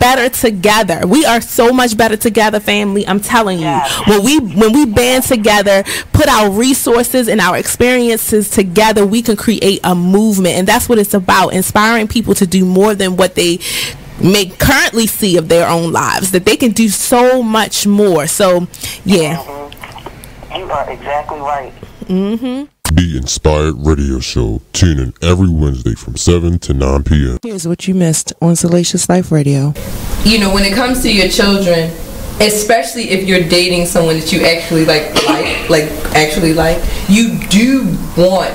better together. We are so much better together, family. I'm telling you. When we band together, put our resources and our experiences together, we can create a movement. And that's what it's about, inspiring people to do more than what they may currently see of their own lives, that they can do so much more. So, yeah. You are exactly right. The Inspired Radio Show. Tune in every Wednesday from 7 to 9 p.m. Here's what you missed on Salacious Life Radio. You know, when it comes to your children, especially if you're dating someone that you actually like, you do want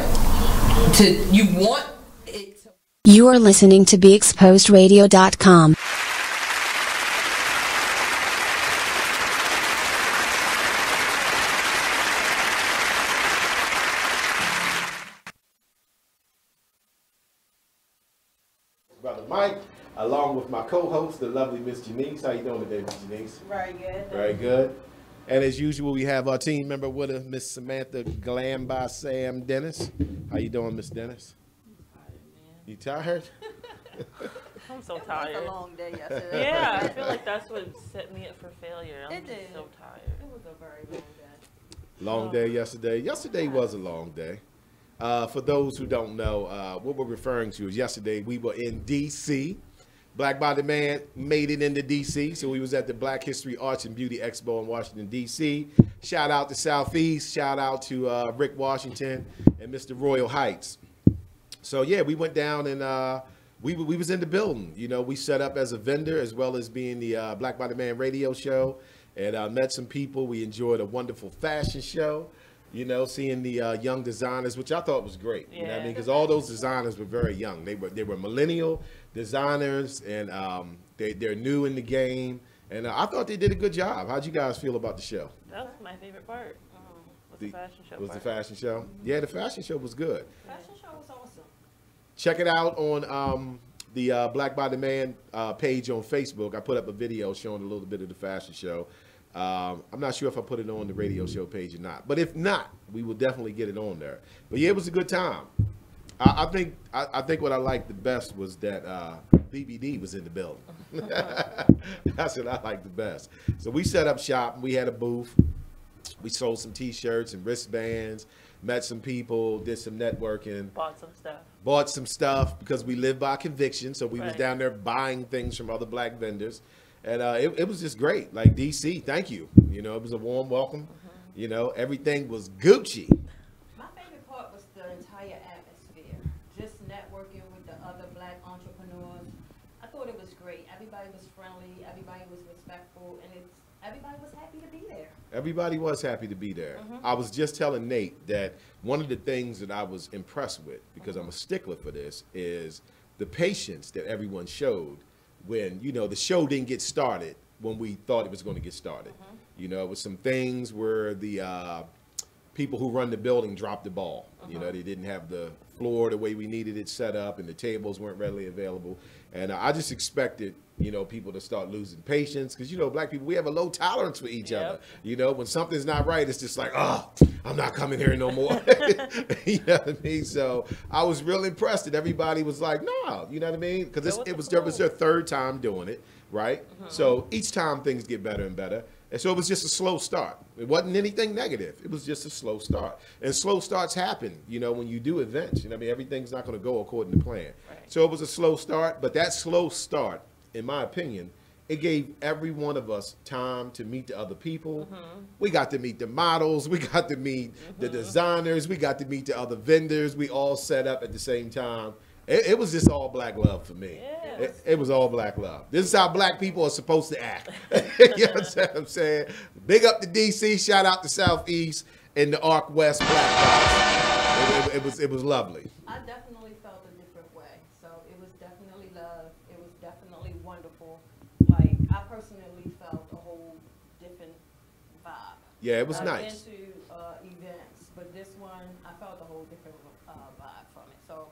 it to. You are listening to BeExposedRadio.com. Brother Mike, along with my co-host, the lovely Miss Janice. How you doing today, Miss Janice? Very good. Very good. And as usual, we have our team member with us, Miss Samantha Glam by Sam Dennis. How you doing, Miss Dennis? You tired? I'm so tired. It was a long day yesterday. Yeah, I feel like that's what set me up for failure. I'm just so tired. It was a very long day. Long day yesterday. Yesterday was a long day. For those who don't know, what we're referring to is yesterday we were in D.C. Black Body Man made it into D.C., so we was at the Black History Arts and Beauty Expo in Washington, D.C. Shout out to Southeast. Shout out to Rick Washington and Mr. Royal Heights. So, yeah, we went down and we was in the building. You know, we set up as a vendor as well as being the Black Body Man radio show, and met some people. We enjoyed a wonderful fashion show. You know, seeing the young designers, which I thought was great. You know what I mean? Because all those designers were very young. They were millennial designers, and they're new in the game. And I thought they did a good job. How'd you guys feel about the show? That was my favorite part. Was the fashion show. Was the fashion show? Yeah, the fashion show was good. Fashion show was awesome. Check it out on the Black Body Man page on Facebook. I put up a video showing a little bit of the fashion show. I'm not sure if I put it on the radio show page or not, but if not, we will definitely get it on there. But yeah, it was a good time. I think what I liked the best was that BBD was in the building. That's what I liked the best. So we set up shop and we had a booth. We sold some T-shirts and wristbands, met some people, did some networking. Bought some stuff because we live by conviction. So we was down there buying things from other black vendors. And it was just great. Like, DC, thank you. You know, it was a warm welcome. You know, everything was Gucci. My favorite part was the entire atmosphere. Just networking with the other black entrepreneurs. I thought it was great. Everybody was friendly. Everybody was respectful. And everybody was happy to be there. Everybody was happy to be there. I was just telling Nate that one of the things that I was impressed with, because I'm a stickler for this, is the patience that everyone showed when, you know, the show didn't get started when we thought it was going to get started. You know, it was some things where the people who run the building dropped the ball. You know, they didn't have the floor the way we needed it set up, and the tables weren't readily available. And I just expected, you know, people to start losing patience, because, you know, black people, we have a low tolerance for each other. You know, when something's not right, it's just like, oh, I'm not coming here no more. You know what I mean? So I was real impressed that everybody was like, no, you know what I mean? Because it was their third time doing it, right? So each time things get better and better. And so it was just a slow start. It wasn't anything negative. It was just a slow start. And slow starts happen, you know, when you do events. You know what I mean? Everything's not going to go according to plan. So it was a slow start. But that slow start, in my opinion, it gave every one of us time to meet the other people. We got to meet the models. We got to meet the designers. We got to meet the other vendors. We all set up at the same time. It was just all black love for me. It was all black love. This is how black people are supposed to act. You know what I'm saying? Big up to DC. Shout out to Southeast and the Arc West Black Box. It was lovely. I definitely felt a different way. So it was definitely love. It was definitely wonderful. Like, I personally felt a whole different vibe. Yeah, it was nice. I've been to events, but this one, I felt a whole different vibe from it. So.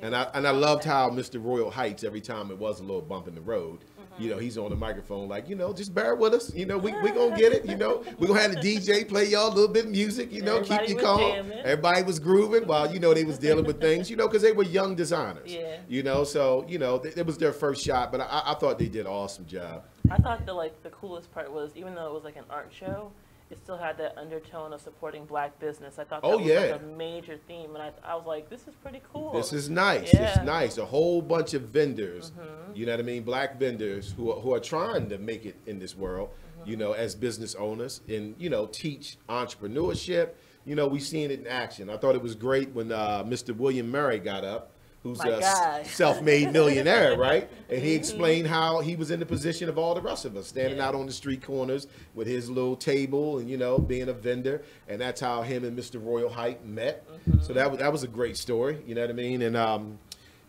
And I loved how Mr. Royal Heights, every time it was a little bump in the road, You know, he's on the microphone like, you know, just bear with us. You know, we gonna get it. You know, we gonna have the DJ play y'all a little bit of music. You know, Everybody keep you was calm. jamming. Everybody was grooving while, you know, they was dealing with things. You know, because they were young designers. Yeah. You know, so you know, it was their first shot, but I thought they did an awesome job. I thought the coolest part was, even though it was like an art show, it still had that undertone of supporting black business. I thought that was like a major theme, and I was like, this is pretty cool. This is nice. Yeah. It's nice. A whole bunch of vendors, you know what I mean? Black vendors who are trying to make it in this world, you know, as business owners and, you know, teach entrepreneurship. You know, we've seen it in action. I thought it was great when Mr. William Murray got up, who's a self-made millionaire, right? And he explained how he was in the position of all the rest of us, standing out on the street corners with his little table and, you know, being a vendor. And that's how him and Mr. Royal Height met. So that was a great story, you know what I mean? And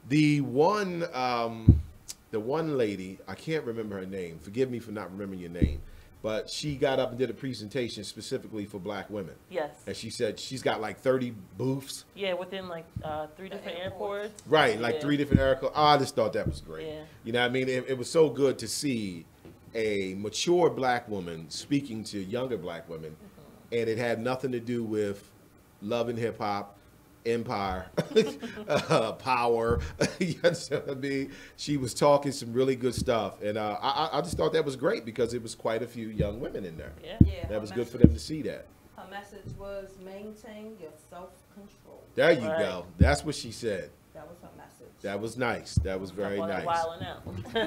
the one lady, I can't remember her name. Forgive me for not remembering your name. But she got up and did a presentation specifically for black women. Yes. And she said she's got like 30 booths. Yeah, within like 3 different airports. Right, like 3 different airports. I just thought that was great. Yeah. You know what I mean? It was so good to see a mature black woman speaking to younger black women. And it had nothing to do with love and hip hop, empire, power. You understand what I mean? She was talking some really good stuff, and I just thought that was great because it was quite a few young women in there. Yeah, That was good for them to see that. Her message was maintain your self-control. There you go. That's what she said. That was her message. That was nice. That was very nice. Wilding out.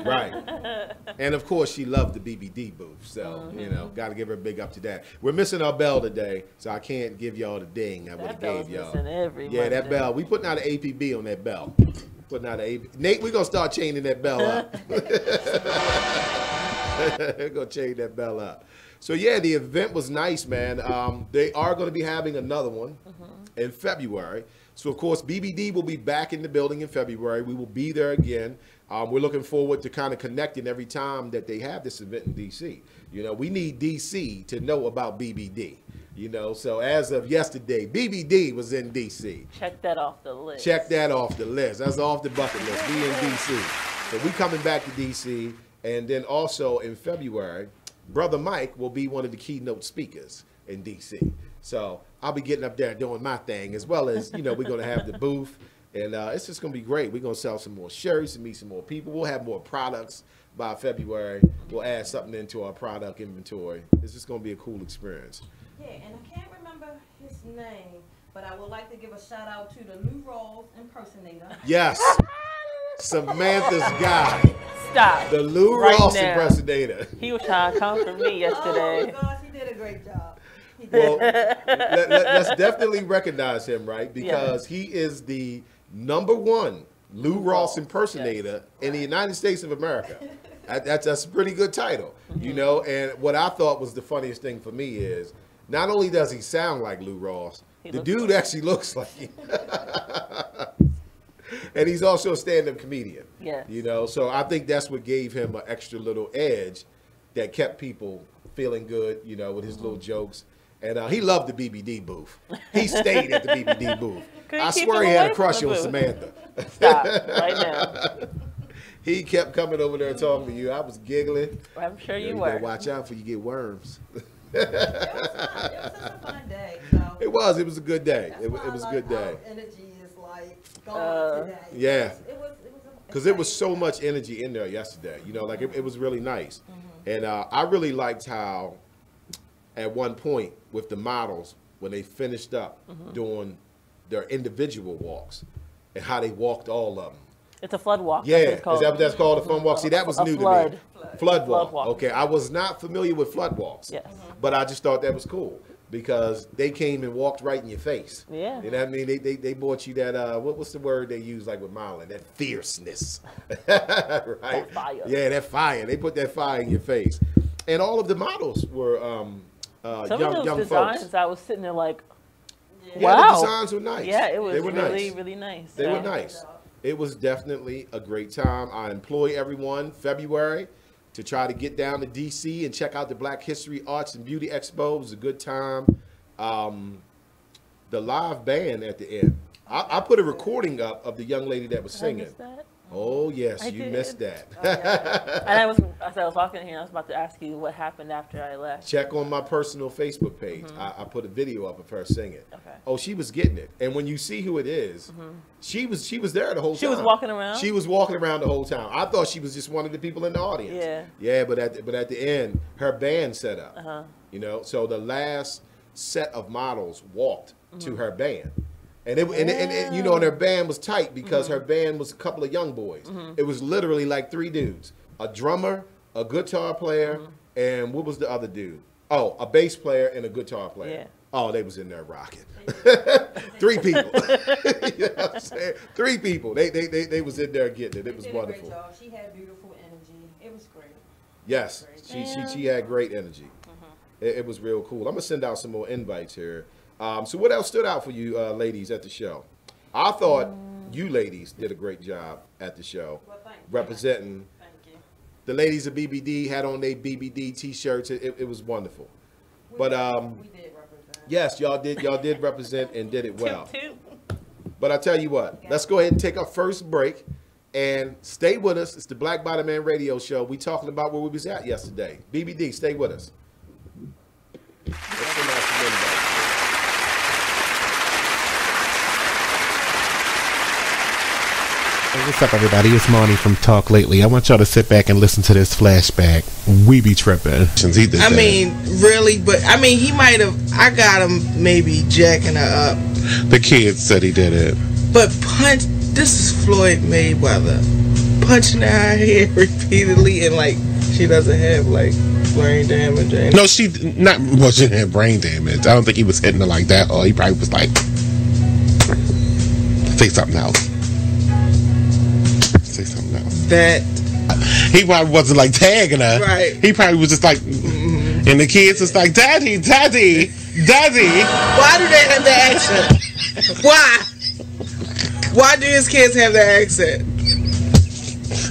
Right. And of course, she loved the BBD booth. So, you know, got to give her a big up to that. We're missing our bell today, so I can't give y'all the ding I would have gave y'all. Yeah, that bell. We putting out an APB on that bell. Putting out an APB. Nate, we're going to start chaining that bell up. We're going to chain that bell up. So, yeah, the event was nice, man. They are going to be having another one in February. So, of course, BBD will be back in the building in February. We will be there again. We're looking forward to kind of connecting every time that they have this event in D.C. You know, we need D.C. to know about BBD. You know, so as of yesterday, BBD was in D.C. Check that off the list. Check that off the list. That's off the bucket list. Be in D.C. So we coming back to D.C. And then also in February, Brother Mike will be one of the keynote speakers in D.C. So I'll be getting up there doing my thing, as well as, you know, we're going to have the booth. And it's just going to be great. We're going to sell some more shirts and meet some more people. We'll have more products by February. We'll add something into our product inventory. It's just going to be a cool experience. Yeah, and I can't remember his name, but I would like to give a shout out to the Lou Rawls impersonator. Yes. Samantha's guy. Stop. The Lou Right Rawls now. impersonator. He was trying to come for me yesterday. Oh my gosh, he did a great job. Well, let's definitely recognize him, right? Because he is the #1 Lou Rawls impersonator in the United States of America. That's a pretty good title, you know. And what I thought was the funniest thing for me is not only does he sound like Lou Rawls, the dude actually looks like him. And he's also a stand-up comedian. Yes. You know, so I think that's what gave him an extra little edge that kept people feeling good, you know, with his little jokes. And he loved the BBD booth. He stayed at the BBD booth. I swear he had a crush on Samantha. Stop right now. He kept coming over there talking to you. I was giggling. I'm sure you better were. watch out for you get worms. It was a fun day. So It was a good day. that's It why was a I good like day. how energy is like going today. Yeah. It was Because there was so much energy in there yesterday. You know, like it was really nice. And I really liked how at one point with the models, when they finished up doing their individual walks and how they walked all of them. It's a flood walk. Yeah, That's what is that what that's called, a fun walk? See, that was A new flood. to me. Flood walk. walk. Okay, I was not familiar with flood walks. Yes. But I just thought that was cool because they came and walked right in your face. Yeah. You know what I mean? They brought you that, what's the word they use like with Marlon? That fierceness. Right? That fire. Yeah, that fire. They put that fire in your face. And all of the models were Some young of those folks. designs, I was sitting there like, Yeah, wow. the designs were nice. Yeah, it was They were really, nice. really nice. They were nice. It was definitely a great time. I employ everyone February to try to get down to DC and check out the Black History Arts and Beauty Expo. It was a good time. The live band at the end. I put a recording up of the young lady that was Did I singing. miss that? Oh yes, I you did. missed that. And As I was walking in here, I was about to ask you what happened after I left. Check on my personal Facebook page. I put a video up of her singing. Okay. Oh, she was getting it. And when you see who it is, she was there the whole time. She was walking around? She was walking around the whole time. I thought she was just one of the people in the audience. Yeah. Yeah, but at the end, her band set up. You know, so the last set of models walked to her band. And and you know, and her band was tight because her band was a couple of young boys. It was literally like 3 dudes. A drummer, a guitar player, and what was the other dude? Oh, a bass player and a guitar player. Yeah. Oh, they was in there rocking. 3 people. You know what I'm saying? 3 people. They was in there getting it. It was wonderful. Great job. She had beautiful energy. It was great. Yes, she had great energy. It was real cool. I'm gonna send out some more invites here. So what else stood out for you ladies at the show? I thought you ladies did a great job at the show, representing. The ladies of BBD had on their BBD t-shirts. It was wonderful. But we did represent. Yes, y'all did represent and did it well. But I tell you what, let's go ahead and take our first break and stay with us. It's the Black Bottom Man Radio Show. We talking about where we was at yesterday. BBD, stay with us. Hey, what's up, everybody? It's Monty from Talk Lately. I want y'all to sit back and listen to this flashback. We be tripping. I mean, really, but I mean, he might have. I got him maybe jacking her up. The kids said he did it. But this is Floyd Mayweather punching her head repeatedly, and like she doesn't have like brain damage. No, she didn't have brain damage. I don't think he was hitting her like that. Or he probably was like, say something else. Say something else. That he probably wasn't like tagging her. Right. He probably was just like, and the kids was like, Daddy, Daddy, Daddy. Why do they have the accent? Why? Why do his kids have the accent?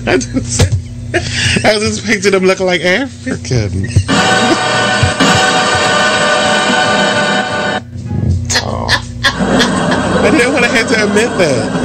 I just pictured them looking like African. I didn't want to have to admit that.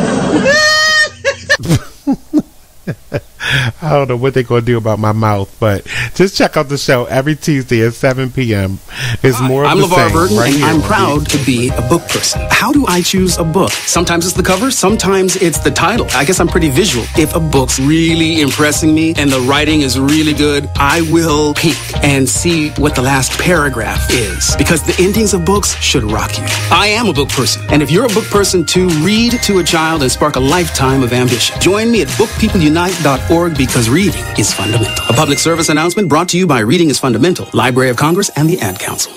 I don't know what they're going to do about my mouth, but just check out the show every Tuesday at 7 p.m. It's more of I'm the LeVar same. Burton, Right and here I'm on proud to be a book person. How do I choose a book? Sometimes it's the cover, sometimes it's the title. I guess I'm pretty visual. If a book's really impressing me and the writing is really good, I will peek and see what the last paragraph is, because the endings of books should rock you. I am a book person, and if you're a book person too, read to a child and spark a lifetime of ambition. Join me at bookpeopleunite.org, because reading is fundamental. A public service announcement brought to you by Reading is Fundamental, Library of Congress, and the Ad Council.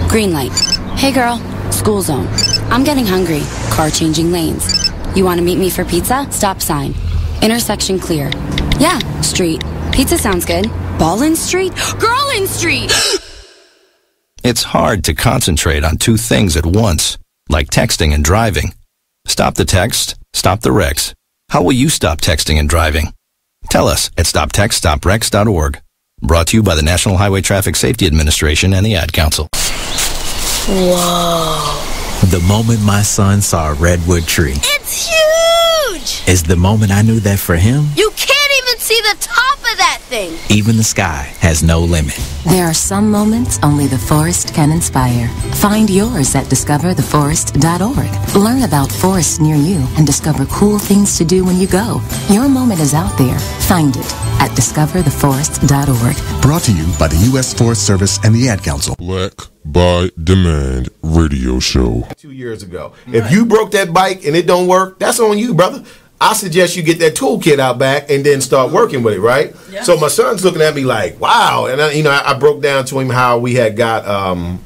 Green light. Hey girl, school zone. I'm getting hungry. Car changing lanes. You want to meet me for pizza? Stop sign. Intersection clear. Yeah, street. Pizza sounds good. Ballin Street? Girlin Street! It's hard to concentrate on 2 things at once, like texting and driving. Stop the text, stop the wrecks. How will you stop texting and driving? Tell us at stoptextstoprex.org. Brought to you by the National Highway Traffic Safety Administration and the Ad Council. Whoa. The moment my son saw a redwood tree. It's huge! Is the moment I knew that for him, You can't even see the top of that thing! even the sky has no limit. There are some moments only the forest can inspire. Find yours at discovertheforest.org. Learn about forests near you and discover cool things to do when you go. Your moment is out there. Find it at discovertheforest.org. Brought to you by the U.S. Forest Service and the Ad Council. Black by Demand Radio Show. 2 years ago. If you broke that bike and it don't work, that's on you, brother. I suggest you get that toolkit out back and then start working with it, right? Yeah. So my son's looking at me like, wow. And I broke down to him how we had got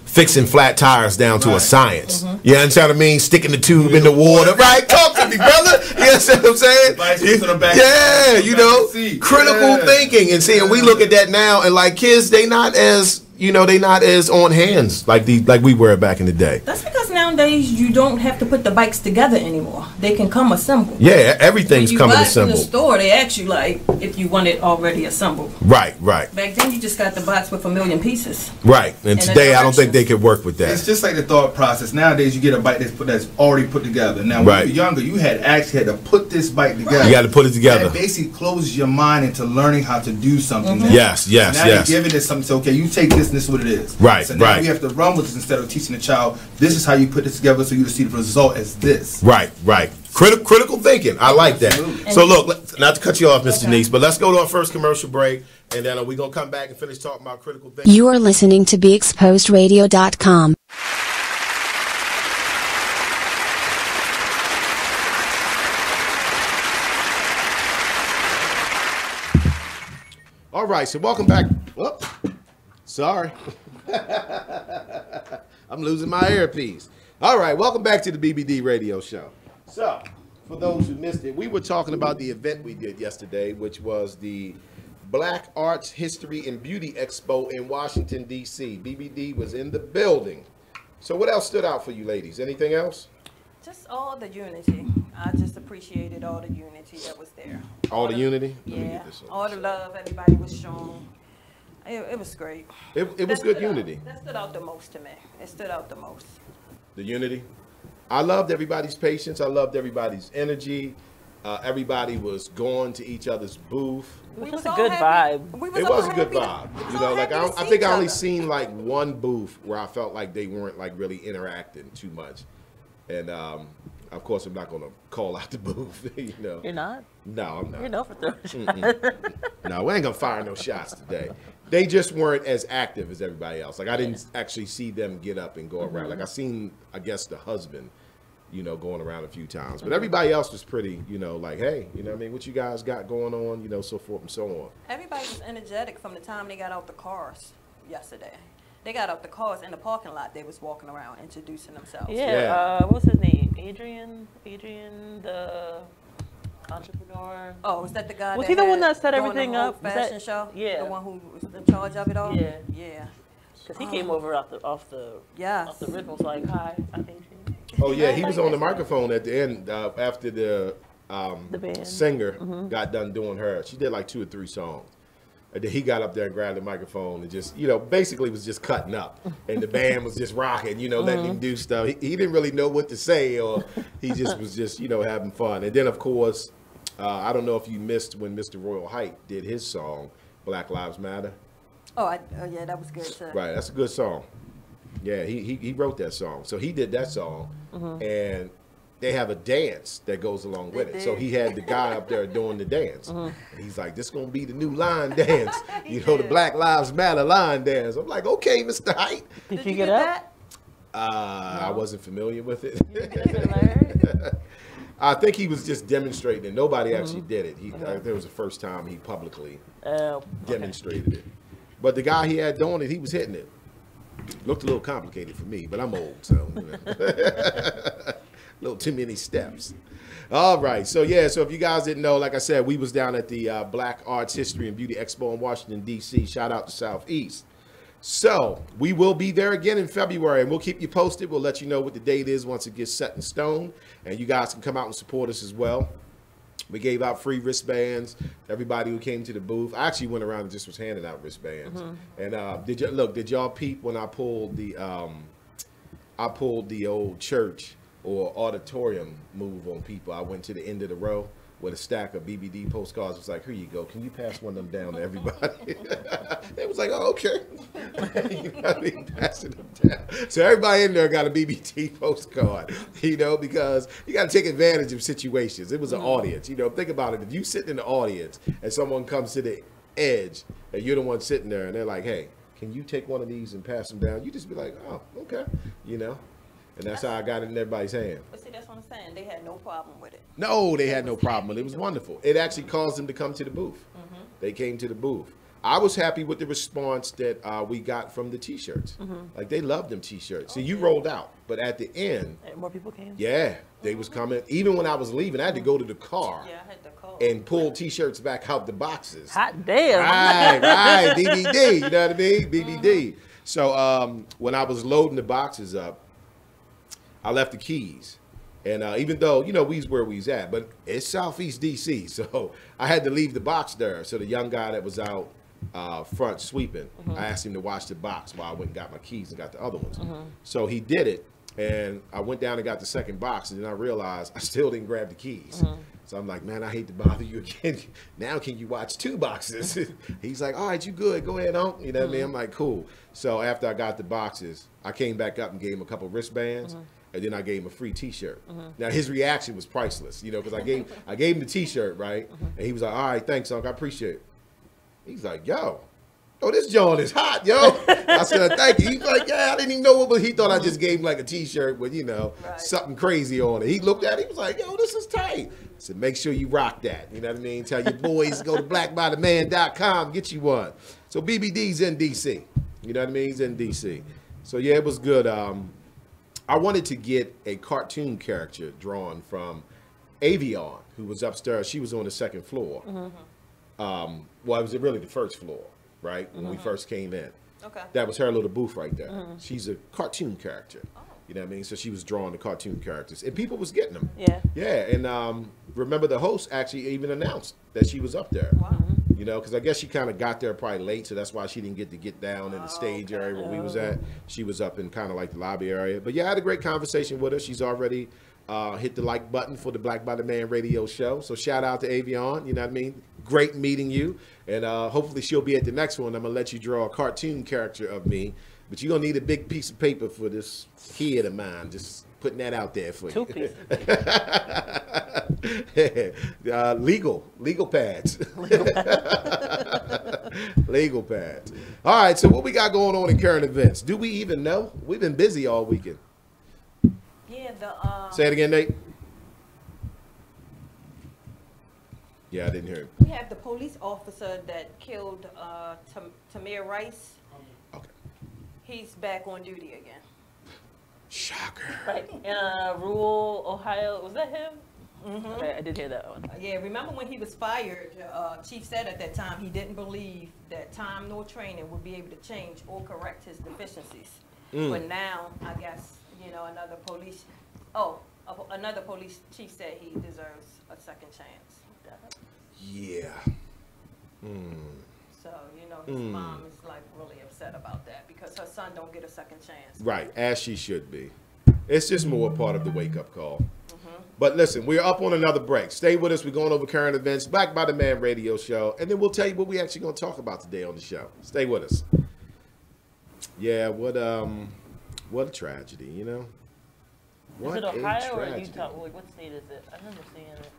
fixing flat tires down to a science. You understand what I mean? Sticking the tube in the water. Right? Talk to me, brother. You understand what I'm saying? Yeah, you know, critical thinking. And see, and we look at that now, and like kids, they not as on hands like we were back in the day. That's because nowadays nowadays you don't have to put the bikes together anymore. They can come assembled. Yeah, everything's coming assembled. In the store, they ask you like if you want it already assembled. Right, right. Back then, you just got the box with 1,000,000 pieces. Right, and today I don't think they could work with that. It's just like the thought process. Nowadays, you get a bike that's already put together. Now, when you were younger, you had to put this bike together. You got to put it together. That basically closes your mind into learning how to do something. Now. Yes, yes, so now you're giving it something. So, okay, you take this, and this is what it is. Right, so now right. we have to run with this instead of teaching the child. This is how you put this together, so you see the result as this. Right, right. Critical thinking. I like that. Absolutely. So look, not to cut you off, Mr. Denise, but let's go to our first commercial break, and then we're going to come back and finish talking about critical thinking. You are listening to BeExposedRadio.com. All right, so welcome back. Whoop. Sorry. I'm losing my earpiece. All right, welcome back to the BBD Radio Show. So, for those who missed it, we were talking about the event we did yesterday, which was the Black Arts History and Beauty Expo in Washington, D.C. BBD was in the building. So what else stood out for you ladies? Anything else? Just all the unity. I just appreciated all the unity that was there. All the unity? Yeah. All the love everybody was showing. It was great. It was good unity. That stood out the most to me. It stood out the most. The unity. I loved everybody's patience. I loved everybody's energy. Everybody was going to each other's booth. It was a good vibe. It was a good vibe. You know, like I think I only seen like one booth where I felt like they weren't like really interacting too much. And of course, I'm not going to call out the booth. You know. You're not? No, I'm not. You're no for throwing shots. No, we ain't going to fire no shots today. They just weren't as active as everybody else. Like I didn't actually see them get up and go around. Like I seen, I guess, the husband, you know, going around a few times. But everybody else was pretty, you know, like, hey, you know what I mean? What you guys got going on, you know, so forth and so on. Everybody was energetic from the time they got out the cars yesterday. They got out the cars in the parking lot. They was walking around introducing themselves. Yeah. What's his name? Adrian, the entrepreneur. Oh, was that the guy? Was he the one that set everything up? Fashion show. Yeah. The one who was in charge of it all. Yeah. Yeah. Because he came over off the rhythm, was like, hi, I'm Adrian. Oh yeah, he was on the microphone at the end after the band singer got done doing her. She did like 2 or 3 songs. And then he got up there and grabbed the microphone and just, you know, basically was just cutting up. And the band was just rocking, you know, letting him do stuff. He didn't really know what to say, or he just was just, you know, having fun. And then, of course, I don't know if you missed when Mr. Royal Height did his song, Black Lives Matter. Oh, yeah, that was good too. Right, that's a good song. Yeah, he wrote that song. So he did that song, and they have a dance that goes along with it. So he had the guy up there doing the dance. And he's like, this is going to be the new line dance. You know, the Black Lives Matter line dance. I'm like, okay, Mr. Height. Did you get up? I wasn't familiar with it. I think he was just demonstrating it. Nobody actually did it. There was the first time he publicly demonstrated it. But the guy he had doing it, he was hitting it. Looked a little complicated for me, but I'm old, so a little too many steps. All right, so yeah, so if you guys didn't know, like I said, we was down at the Black Arts History and Beauty Expo in Washington, D.C. Shout out to Southeast. So we will be there again in February, and we'll keep you posted. We'll let you know what the date is once it gets set in stone, and you guys can come out and support us as well. We gave out free wristbands to everybody who came to the booth. I actually went around and just was handing out wristbands. And did y'all peep when I pulled the old church or auditorium move on people? I went to the end of the row with a stack of BBD postcards. It was like, here you go. Can you pass one of them down to everybody? They was like, oh, okay. You know what I mean? Passing them down. So everybody in there got a BBD postcard, you know, because you got to take advantage of situations. It was an audience. You know, think about it. If you sit in the audience and someone comes to the edge and you're the one sitting there and they're like, hey, can you take one of these and pass them down? You just be like, oh, okay, you know. And that's how I got it in everybody's hand. But see, that's what I'm saying. They had no problem with it. No, they had no problem with it. It was wonderful. It actually caused them to come to the booth. They came to the booth. I was happy with the response that we got from the T-shirts. Like, they loved them T-shirts. See, you rolled out. But at the end, more people came? Yeah, they was coming. Even when I was leaving, I had to go to the car and pull T-shirts back out the boxes. Hot damn. Right, BBD. You know what I mean? BBD. So when I was loading the boxes up, I left the keys. And even though, you know, we's where we's at, but it's Southeast D.C., so I had to leave the box there. So the young guy that was out front sweeping, I asked him to watch the box while I went and got my keys and got the other ones. So he did it, and I went down and got the second box, and then I realized I still didn't grab the keys. So I'm like, man, I hate to bother you again. Now can you watch 2 boxes? He's like, all right, you good. Go ahead, Unc. You know what I mean? I'm like, cool. So after I got the boxes, I came back up and gave him a couple wristbands. And then I gave him a free T-shirt. Now his reaction was priceless, you know, because I gave him the T-shirt, right? And he was like, "All right, thanks, Unc, I appreciate it." He's like, "Yo, this joint is hot, yo." I said, "Thank you." He's like, "Yeah, I didn't even know what," but he thought I just gave him like a T-shirt with, you know, something crazy on it. He looked at it, he was like, "Yo, this is tight." I said, "Make sure you rock that." You know what I mean? Tell your boys go to blackbytheman.com, get you one. So BBD's in DC. You know what I mean? He's in DC. So yeah, it was good. I wanted to get a cartoon character drawn from Avion, who was upstairs. She was on the 2nd floor. Well, it was really the 1st floor, right? When we first came in. Okay. That was her little booth right there. She's a cartoon character. You know what I mean? So she was drawing the cartoon characters. And people was getting them. Yeah. Yeah, and remember the host actually even announced that she was up there. Wow. You know, because I guess she kind of got there probably late, so that's why she didn't get to get down in the stage area where we was at. She was up in kind of like the lobby area. But yeah, I had a great conversation with her. She's already hit the like button for the Black by the Man radio show. So shout out to Avion, you know what I mean? Great meeting you. And hopefully she'll be at the next one. I'm going to let you draw a cartoon character of me. But you're going to need a big piece of paper for this kid of mine. Just putting that out there for you. 2 pieces. Legal pads. Legal pads. All right, so what we got going on in current events? Do we even know? We've been busy all weekend. Yeah, Say it again, Nate. Yeah, I didn't hear him. We have the police officer that killed Tamir Rice. Okay. He's back on duty again. Shocker. Right. Rural Ohio. Was that him? Okay, I did hear that one. Yeah, remember when he was fired, Chief said at that time he didn't believe that time nor training would be able to change or correct his deficiencies. But now, I guess, you know, another police chief said he deserves a second chance. Yeah. So, you know, his mom is like really upset about that because her son don't get a second chance. Right, as she should be. It's just more part of the wake-up call. But listen, we're up on another break. Stay with us. We're going over current events, Black by the Man radio show, and then we'll tell you what we actually going to talk about today on the show. Stay with us. Yeah, what a tragedy, you know? Is it Ohio or Utah? What state is it? I remember seeing it.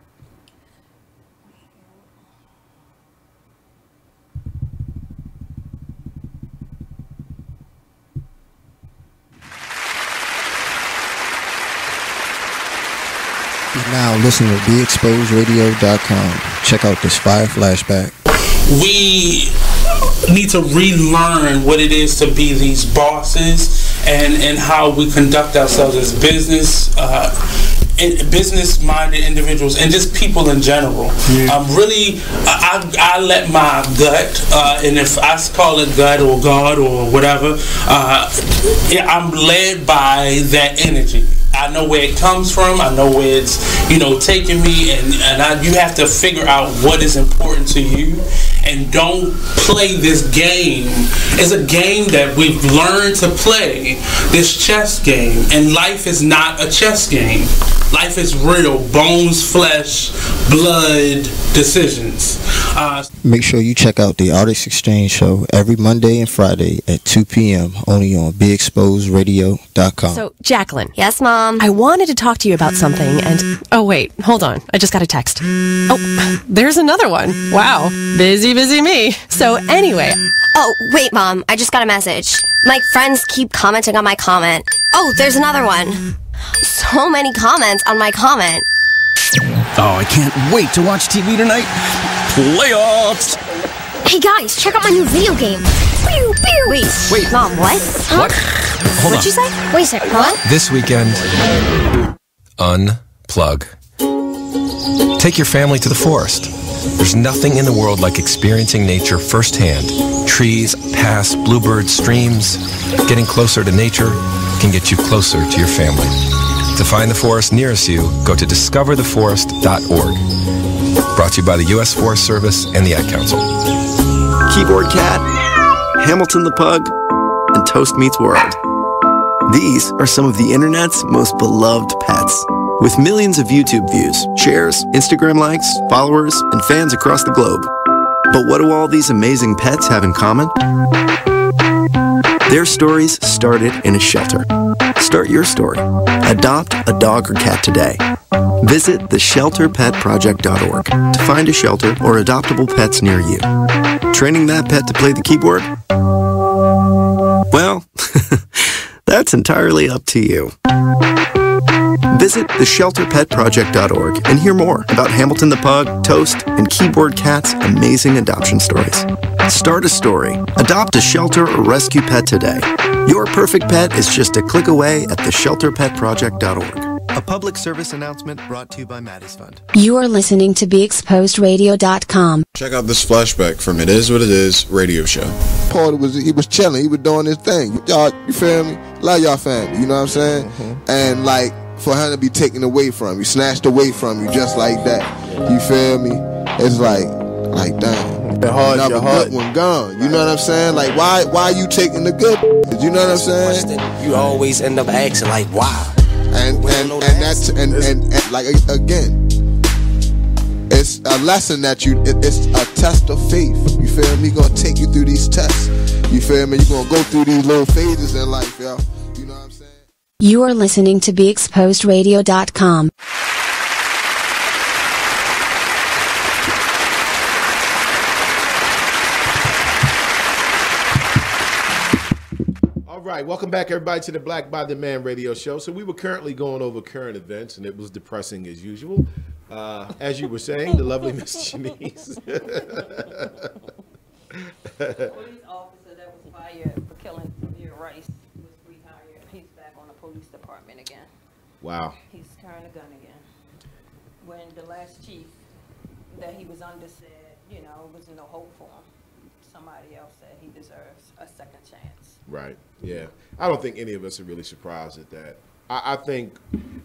You're now listening to BeExposedRadio.com. Check out this fire flashback. We need to relearn what it is to be these bosses and how we conduct ourselves as business-minded individuals and just people in general. I let my gut, and if I call it gut or God or whatever, I'm led by that energy. I know where it comes from. I know where it's, taking me, and you have to figure out what is important to you, and don't play this game. It's a game that we've learned to play, this chess game, and life is not a chess game. Life is real, bones, flesh, blood, decisions. Make sure you check out the Artist Exchange Show every Monday and Friday at 2 p.m. only on BeExposedRadio.com. So, Jacqueline. Yes, Mom? I wanted to talk to you about something, and... Oh, wait, hold on. I just got a text. Oh, there's another one. Wow. Busy me. So, anyway... Oh, wait, Mom. I just got a message. My friends keep commenting on my comment. Oh, there's another one. So many comments on my comment. Oh, I can't wait to watch TV tonight. Playoffs! Hey guys, check out my new video game. Pew, pew. Wait, Mom, what? Huh? What? Hold What'd you say? Wait a second, what? This weekend, unplug. Take your family to the forest. There's nothing in the world like experiencing nature firsthand. Trees, paths, bluebirds, streams. Getting closer to nature can get you closer to your family. To find the forest nearest you, go to discovertheforest.org. Brought to you by the U.S. Forest Service and the Ad Council. Keyboard Cat, Hamilton the Pug, and Toast Meets World. These are some of the internet's most beloved pets. With millions of YouTube views, shares, Instagram likes, followers, and fans across the globe. But what do all these amazing pets have in common? Their stories started in a shelter. Start your story. Adopt a dog or cat today. Visit theshelterpetproject.org to find a shelter or adoptable pets near you. Training that pet to play the keyboard? Well, that's entirely up to you. Visit theshelterpetproject.org and hear more about Hamilton the Pug, Toast, and Keyboard Cat's amazing adoption stories. Start a story. Adopt a shelter or rescue pet today. Your perfect pet is just a click away at theshelterpetproject.org. A public service announcement brought to you by Maddie's Fund. You are listening to BeExposedRadio.com. Check out this flashback from It Is What It Is radio show. Paul he was chilling. He was doing his thing. Y'all, you feel me? Love y'all family. You know what I'm saying? And like for him to be taken away from you, snatched away from you, just like that. You feel me? It's like damn. Another good one gone. You know what I'm saying? Like why you taking the good? You know what I'm saying? You always end up asking like why. And that's like again, it's a lesson that it's a test of faith. You feel me? Gonna take you through these tests. You feel me? You're gonna go through these little phases in life, yo. You know what I'm saying? You are listening to BeExposedRadio.com. All right, welcome back, everybody, to the Black by the Man radio show. So we were currently going over current events, and it was depressing as usual. As you were saying, the lovely Miss Janice. Police officer that was fired for killing Tamir Rice was retired. He's back on the police department again. Wow. He's carrying a gun again. When the last chief that he was under said, you know, was no hope for him, somebody else said he deserves a second chance. Right. Yeah. I don't think any of us are really surprised at that. I think, and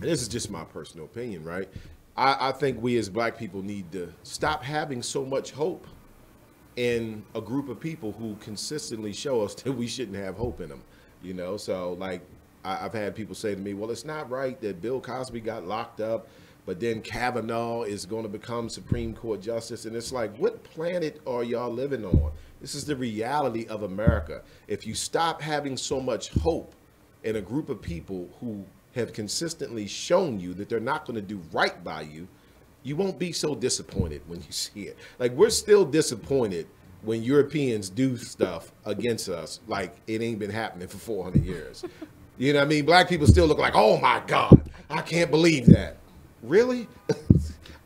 this is just my personal opinion, right? I think we as black people need to stop having so much hope in a group of people who consistently show us that we shouldn't have hope in them. You know, so like I've had people say to me, well, it's not right that Bill Cosby got locked up, but then Kavanaugh is going to become Supreme Court Justice. And it's like, what planet are y'all living on? This is the reality of America. If you stop having so much hope in a group of people who have consistently shown you that they're not going to do right by you, you won't be so disappointed when you see it. Like, we're still disappointed when Europeans do stuff against us like it ain't been happening for 400 years. You know what I mean? Black people still look like, oh my God, I can't believe that. Really?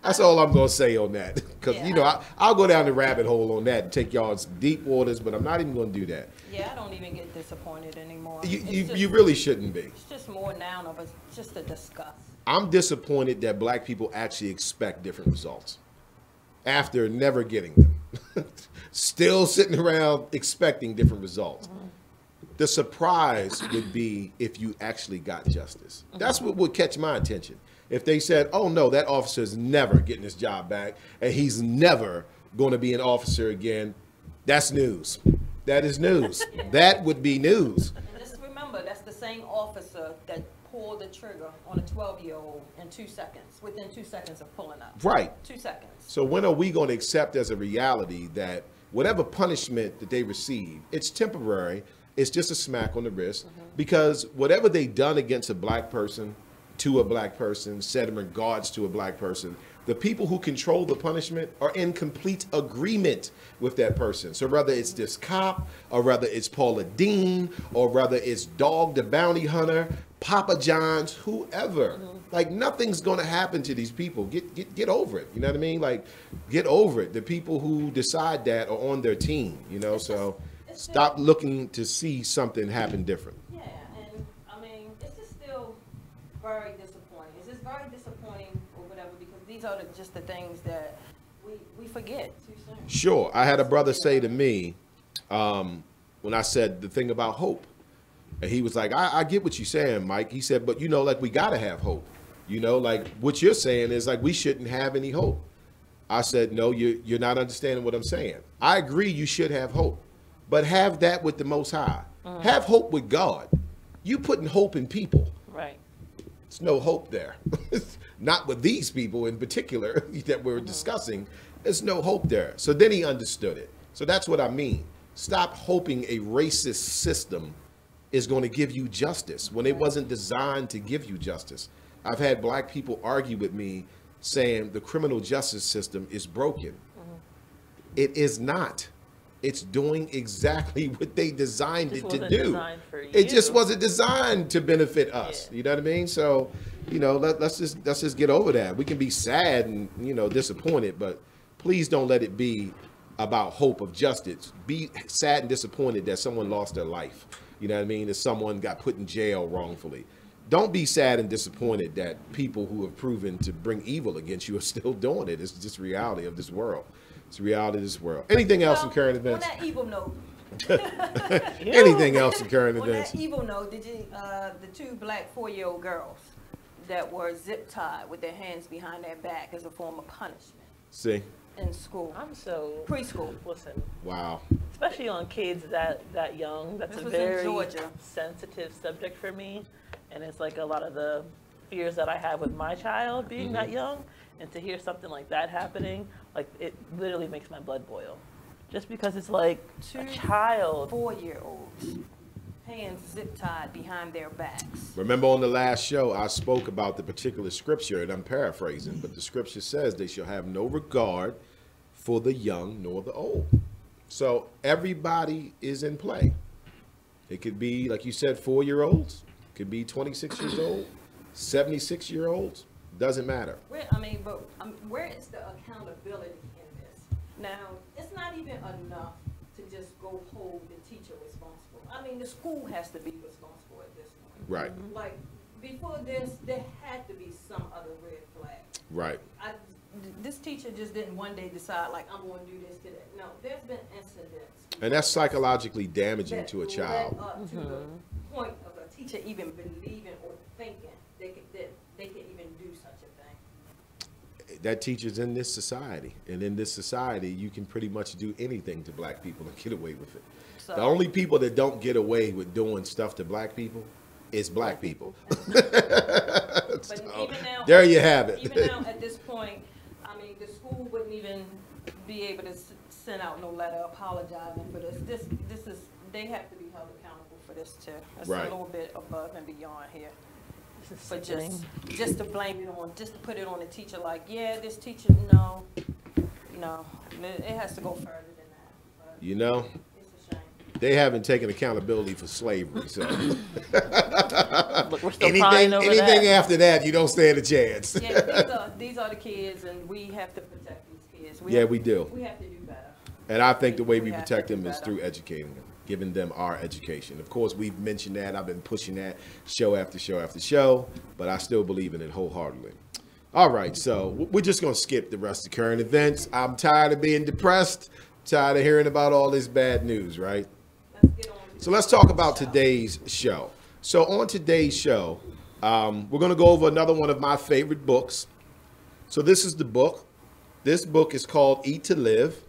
That's all I'm going to say on that. Because, you know, I'll go down the rabbit hole on that and take y'all in deep waters, but I'm not even going to do that. Yeah, I don't even get disappointed anymore. You really shouldn't be. It's just more now of just a disgust. I'm disappointed that black people actually expect different results after never getting them. Still sitting around expecting different results. The surprise would be if you actually got justice. That's what would catch my attention. If they said, oh no, that officer is never getting his job back and he's never going to be an officer again, that's news. That is news. That would be news. And just remember, that's the same officer that pulled the trigger on a 12-year-old in 2 seconds, within 2 seconds of pulling up. Right. 2 seconds. So when are we going to accept as a reality that whatever punishment that they receive, it's temporary, it's just a smack on the wrist, because whatever they done against a black person, to a black person, said in regards to a black person, the people who control the punishment are in complete agreement with that person. So whether it's this cop, or whether it's Paula Deen, or whether it's Dog the Bounty Hunter, Papa John's, whoever, like nothing's going to happen to these people. Get over it. You know what I mean? Like, get over it. The people who decide that are on their team, you know, so stop looking to see something happen different. Yeah, and I mean, it's just still very disappointing. It's just very disappointing or whatever, because these are just the things that we forget too soon. Sure. I had a brother say to me, when I said the thing about hope, And he was like, I get what you're saying, Mike. He said, but, you know, like, we got to have hope. You know, like, what you're saying is, like, we shouldn't have any hope. I said, no, you're not understanding what I'm saying. I agree you should have hope, but have that with the Most High. Have hope with God. You putting hope in people. Right. There's no hope there. Not with these people in particular that we're discussing. There's no hope there. So then he understood it. So that's what I mean. Stop hoping a racist system is going to give you justice when it wasn't designed to give you justice. I've had black people argue with me saying the criminal justice system is broken. It is not. It's doing exactly what they designed it to do. It just wasn't designed to benefit us. You know what I mean? So, you know, let's just get over that. We can be sad and, you know, disappointed, but please don't let it be about hope of justice. Be sad and disappointed that someone lost their life. You know what I mean? That someone got put in jail wrongfully. Don't be sad and disappointed that people who have proven to bring evil against you are still doing it. It's just reality of this world. It's the reality of this world. Anything else in current events? On that evil note. Anything else in current events? On that evil note, did you, the two black 4-year-old girls that were zip tied with their hands behind their back as a form of punishment. See? In school. I'm so preschool. Listen. Wow. Especially on kids that young. That's a very sensitive subject for me. And it's like a lot of the fears that I have with my child being that young. And to hear something like that happening, like it literally makes my blood boil. Just because it's like a child. 4-year-olds. Hands zip tied behind their backs. Remember on the last show, I spoke about the particular scripture, and I'm paraphrasing, but the scripture says they shall have no regard for the young nor the old. So everybody is in play. It could be, like you said, 4-year-olds. It could be 26 years old, 76-year-olds. Doesn't matter. Where is the accountability in this? Now, it's not even enough to just go hold the teacher responsible. I mean, the school has to be responsible at this point. Right. Like, before this, there had to be some other red flag. Right. This teacher just didn't one day decide, like, I'm going to do this today. No, there's been incidents. And that's psychologically damaging to a child. Led up to the point of a teacher even believing or thinking they can even do such a thing. That teacher's in this society. And in this society, you can pretty much do anything to black people and get away with it. So, the only people that don't get away with doing stuff to black people is black people. But so, even now, there you have it. Even now, at this point, I mean, the school wouldn't even be able to send out no letter apologizing for this. This is, they have to be held accountable for this too. It's a little bit above and beyond here. For just to blame it on, just to put it on the teacher, like, yeah, this teacher, no, it has to go further than that. But you know, it's a shame. They haven't taken accountability for slavery, so look, we're still anything after that, you don't stand a chance. Yeah, these are the kids, and we have to protect these kids. We do. We have to do better. And I think the way we protect them is through educating them, giving them our education. Of course, we've mentioned that. I've been pushing that show after show after show, but I still believe in it wholeheartedly. All right, so we're just going to skip the rest of current events. I'm tired of being depressed, tired of hearing about all this bad news, right? So let's talk about today's show. So on today's show, we're going to go over another one of my favorite books. So this is the book. This book is called Eat to Live.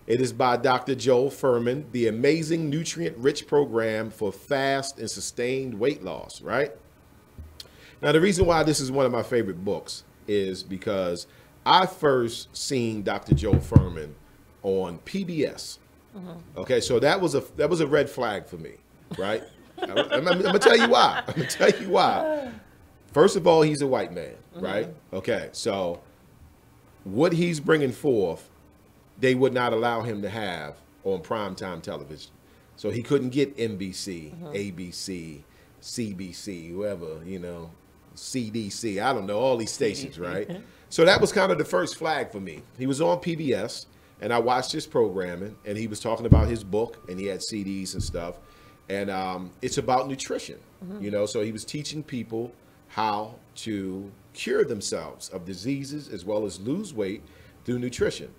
It is by Dr. Joel Fuhrman, The Amazing Nutrient-Rich Program for Fast and Sustained Weight Loss, right? Now, the reason why this is one of my favorite books is because I first seen Dr. Joel Fuhrman on PBS. Okay, so that was a red flag for me, right? I'm gonna tell you why. I'm gonna tell you why. First of all, he's a white man, right? Okay, so what he's bringing forth, they would not allow him to have on primetime television. So he couldn't get NBC, ABC, CBC, whoever, CDC, I don't know, all these stations, right? So that was kind of the first flag for me. He was on PBS, and I watched his programming, and he was talking about his book, and he had CDs and stuff. And it's about nutrition, so he was teaching people how to cure themselves of diseases as well as lose weight through nutrition.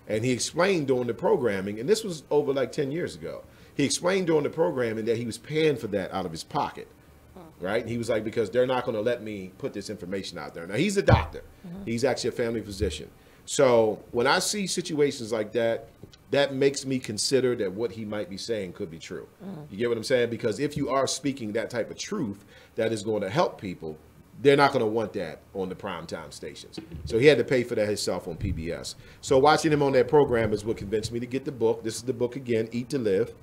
And he explained during the programming, and this was over like 10 years ago, he explained during the programming that he was paying for that out of his pocket, right? And he was like, because they're not going to let me put this information out there. Now, he's a doctor. He's actually a family physician. So when I see situations like that, that makes me consider that what he might be saying could be true. You get what I'm saying? Because if you are speaking that type of truth that is going to help people, they're not going to want that on the primetime stations. So he had to pay for that himself on PBS. So watching him on that program is what convinced me to get the book. This is the book again, Eat to Live.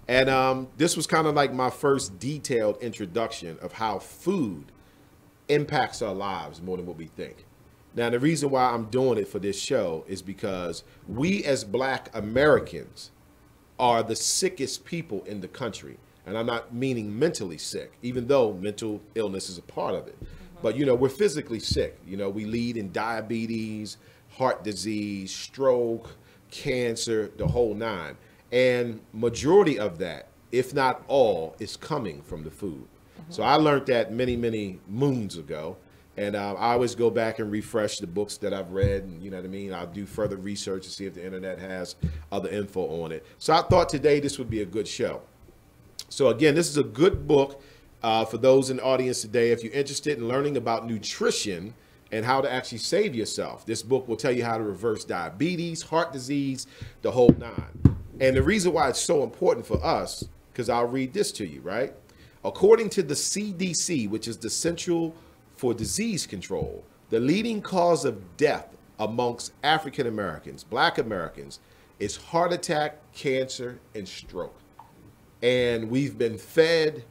And this was kind of like my first detailed introduction of how food impacts our lives more than what we think. Now, the reason why I'm doing it for this show is because we as Black Americans are the sickest people in the country. And I'm not meaning mentally sick, even though mental illness is a part of it. But, you know, we're physically sick. You know, we lead in diabetes, heart disease, stroke, cancer, the whole nine. And majority of that, if not all, is coming from the food. So I learned that many, many moons ago. And I always go back and refresh the books that I've read. And you know what I mean? I'll do further research to see if the internet has other info on it. So I thought today this would be a good show. So again, this is a good book for those in the audience today. If you're interested in learning about nutrition and how to actually save yourself, this book will tell you how to reverse diabetes, heart disease, the whole nine. And the reason why it's so important for us, because I'll read this to you, right? According to the CDC, which is the Central for Disease Control, the leading cause of death amongst African Americans, Black Americans, is heart attack, cancer, and stroke. And we've been fed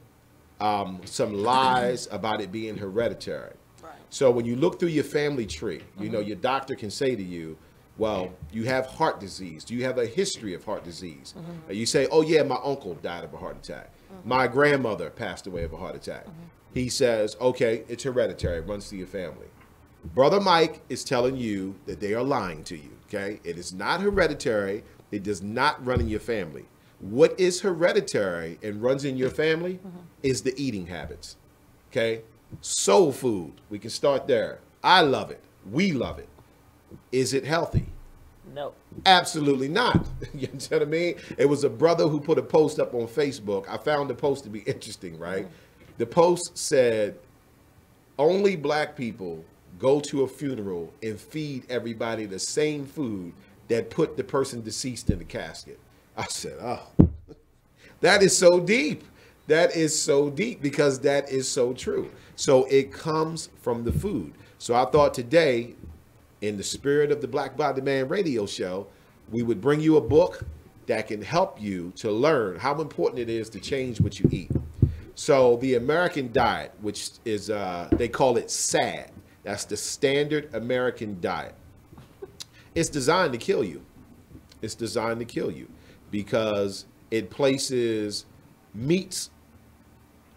some lies about it being hereditary. Right. So when you look through your family tree, you know, your doctor can say to you, well, you have heart disease. Do you have a history of heart disease? You say, oh yeah, my uncle died of a heart attack. My grandmother passed away of a heart attack. He says, okay, it's hereditary, it runs through your family. Brother Mike is telling you that they are lying to you, okay? It is not hereditary. It does not run in your family. What is hereditary and runs in your family is the eating habits, okay? Soul food, we can start there. I love it. We love it. Is it healthy? No. Absolutely not. You know what I mean? It was a brother who put a post up on Facebook. I found the post to be interesting, right? The post said, only Black people go to a funeral and feed everybody the same food that put the person deceased in the casket. I said, oh, that is so deep. That is so deep because that is so true. So it comes from the food. So I thought today, in the spirit of the Black Body Man radio show, we would bring you a book that can help you to learn how important it is to change what you eat. So the American diet, which is, they call it SAD. That's the Standard American Diet. It's designed to kill you. It's designed to kill you because it places meats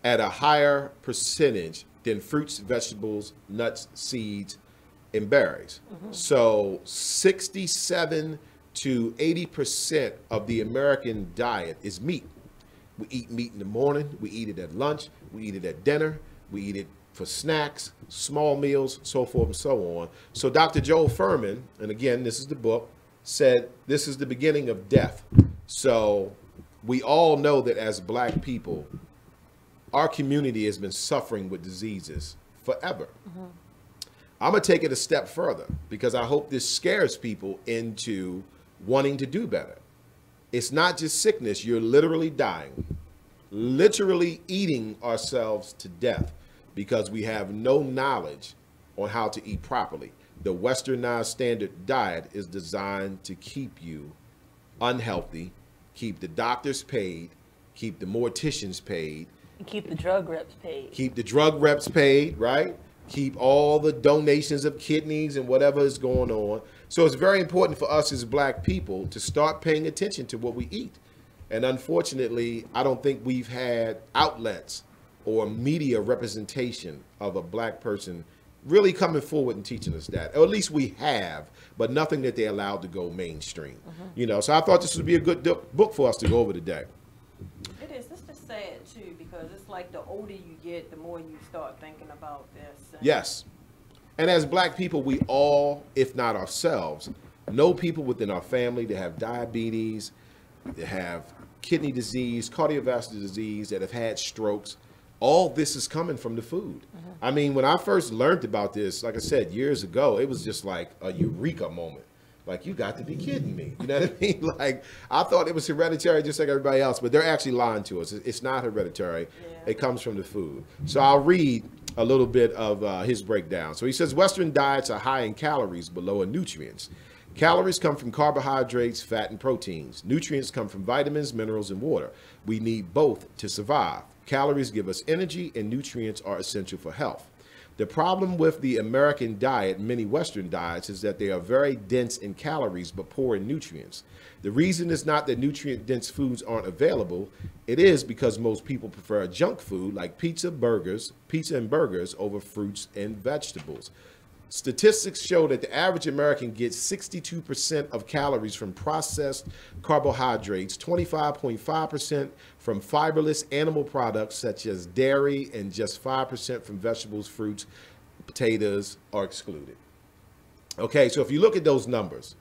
at a higher percentage than fruits, vegetables, nuts, seeds, and berries. So 67 to 80% of the American diet is meat. We eat meat in the morning, we eat it at lunch, we eat it at dinner, we eat it for snacks, small meals, so forth and so on. So Dr. Joel Fuhrman, and again, this is the book, said this is the beginning of death. So we all know that as Black people, our community has been suffering with diseases forever. I'm gonna take it a step further because I hope this scares people into wanting to do better. It's not just sickness, you're literally dying, literally eating ourselves to death because we have no knowledge on how to eat properly. The Westernized standard diet is designed to keep you unhealthy, keep the doctors paid, keep the morticians paid. And keep the drug reps paid. Keep the drug reps paid, right? Keep all the donations of kidneys and whatever is going on. So it's very important for us as Black people to start paying attention to what we eat. And unfortunately, I don't think we've had outlets or media representation of a Black person really coming forward and teaching us that. Or at least we have, but nothing that they allowed to go mainstream. You know, so I thought this would be a good book for us to go over today. It is. It's just sad too because it's like the older you get, the more you start thinking about this. Yes. And as Black people, we all, if not ourselves, know people within our family that have diabetes, that have kidney disease, cardiovascular disease, that have had strokes. All this is coming from the food. I mean, when I first learned about this, like I said, years ago, it was just like a eureka moment. Like, you got to be kidding me. You know what I mean? Like, I thought it was hereditary just like everybody else, but they're actually lying to us. It's not hereditary. Yeah. It comes from the food. So I'll read a little bit of his breakdown. So he says, Western diets are high in calories but low in nutrients. Calories come from carbohydrates, fat, and proteins. Nutrients come from vitamins, minerals, and water. We need both to survive. Calories give us energy, and nutrients are essential for health. The problem with the American diet, many Western diets, is that they are very dense in calories but poor in nutrients. The reason is not that nutrient-dense foods aren't available. It is because most people prefer junk food like pizza and burgers over fruits and vegetables. Statistics show that the average American gets 62% of calories from processed carbohydrates, 25.5% from fiberless animal products such as dairy, and just 5% from vegetables, fruits, potatoes are excluded. Okay, so if you look at those numbers,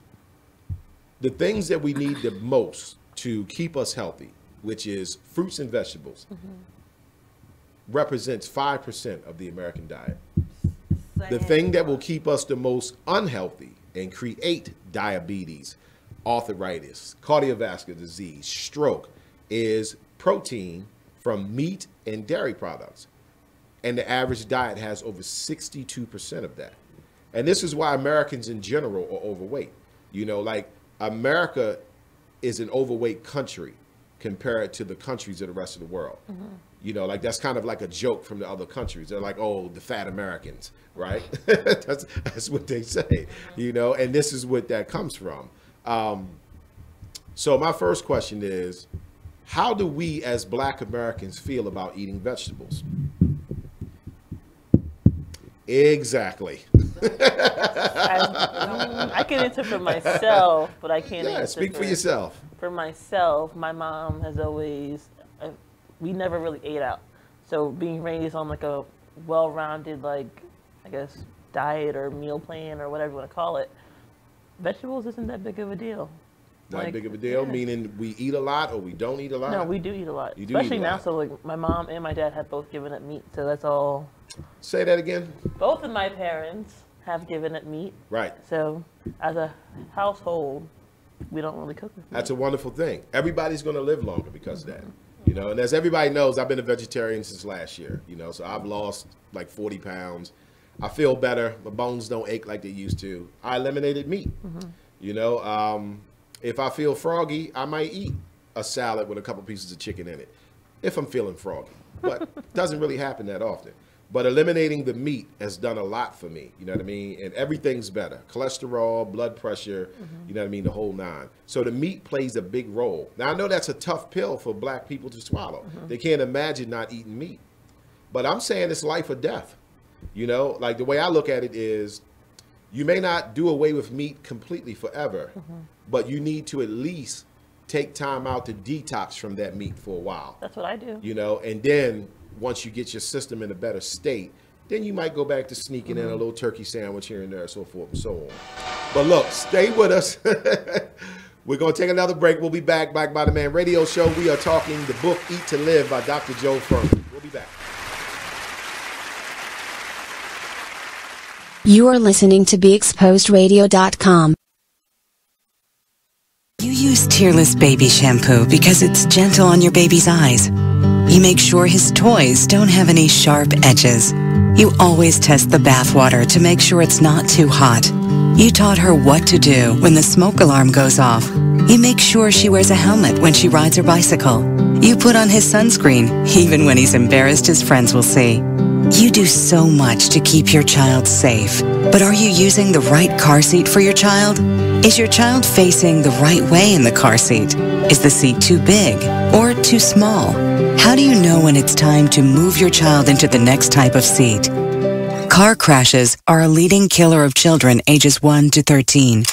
the things that we need the most to keep us healthy, which is fruits and vegetables, represents 5% of the American diet. The thing that will keep us the most unhealthy and create diabetes, arthritis, cardiovascular disease, stroke, is protein from meat and dairy products. And the average diet has over 62% of that. And this is why Americans in general are overweight. You know, like, America is an overweight country compared to the countries of the rest of the world. You know, like, that's kind of like a joke from the other countries. They're like, oh, the fat Americans, right? that's what they say, you know, and this is what that comes from. So my first question is, how do we as Black Americans feel about eating vegetables? Exactly. I can answer for myself, but I can't answer speak for yourself. For myself, my mom has always, we never really ate out. So being raised on like a well-rounded, like, I guess, diet or meal plan or whatever you want to call it, vegetables isn't that big of a deal. Not big of a deal, meaning we eat a lot or we don't eat a lot? No, we do eat a lot. You do Especially eat a now, lot. so like my mom and my dad have both given up meat, so that's all. Say that again. Both of my parents have given up meat. Right. So as a household, we don't really cook with meat. That's a wonderful thing. Everybody's going to live longer because of that. You know, and as everybody knows, I've been a vegetarian since last year, you know, so I've lost like 40 pounds. I feel better. My bones don't ache like they used to. I eliminated meat. You know, if I feel froggy, I might eat a salad with a couple pieces of chicken in it if I'm feeling froggy, but it doesn't really happen that often. But eliminating the meat has done a lot for me, you know what I mean? And everything's better. Cholesterol, blood pressure, you know what I mean, the whole nine. So the meat plays a big role. Now, I know that's a tough pill for Black people to swallow. They can't imagine not eating meat. But I'm saying it's life or death. You know, like, the way I look at it is, you may not do away with meat completely forever, but you need to at least take time out to detox from that meat for a while. That's what I do. You know, and then once you get your system in a better state, then you might go back to sneaking in a little turkey sandwich here and there, so forth and so on. But look, stay with us. We're going to take another break. We'll be back. Black by the Man Radio Show. We are talking the book Eat to Live by Dr. Joe Furman. We'll be back. You are listening to BeExposedRadio.com. You use Tearless Baby Shampoo because it's gentle on your baby's eyes. You make sure his toys don't have any sharp edges. You always test the bathwater to make sure it's not too hot. You taught her what to do when the smoke alarm goes off. You make sure she wears a helmet when she rides her bicycle. You put on his sunscreen, even when he's embarrassed his friends will see. You do so much to keep your child safe. But are you using the right car seat for your child? Is your child facing the right way in the car seat? Is the seat too big or too small? How do you know when it's time to move your child into the next type of seat? Car crashes are a leading killer of children ages 1 to 13.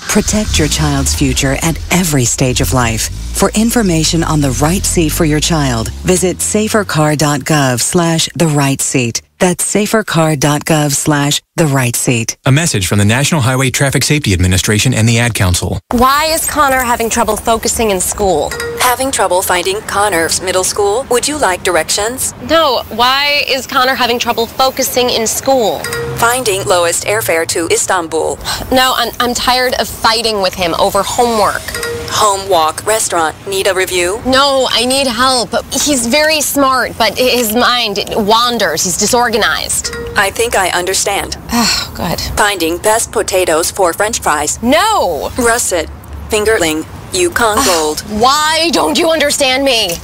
Protect your child's future at every stage of life. For information on the right seat for your child, visit safercar.gov/the right seat. That's That's safercar.gov/the-right-seat. A message from the National Highway Traffic Safety Administration and the Ad Council. Why is Connor having trouble focusing in school? Having trouble finding Connor's middle school? Would you like directions? No, why is Connor having trouble focusing in school? Finding lowest airfare to Istanbul. No, I'm tired of fighting with him over homework. Home walk restaurant. Need a review? No, I need help. He's very smart, but his mind wanders. He's disorganized. I think I understand. Oh, good. Finding best potatoes for French fries. No! Russet. Fingerling. Yukon Gold. Why don't you understand me?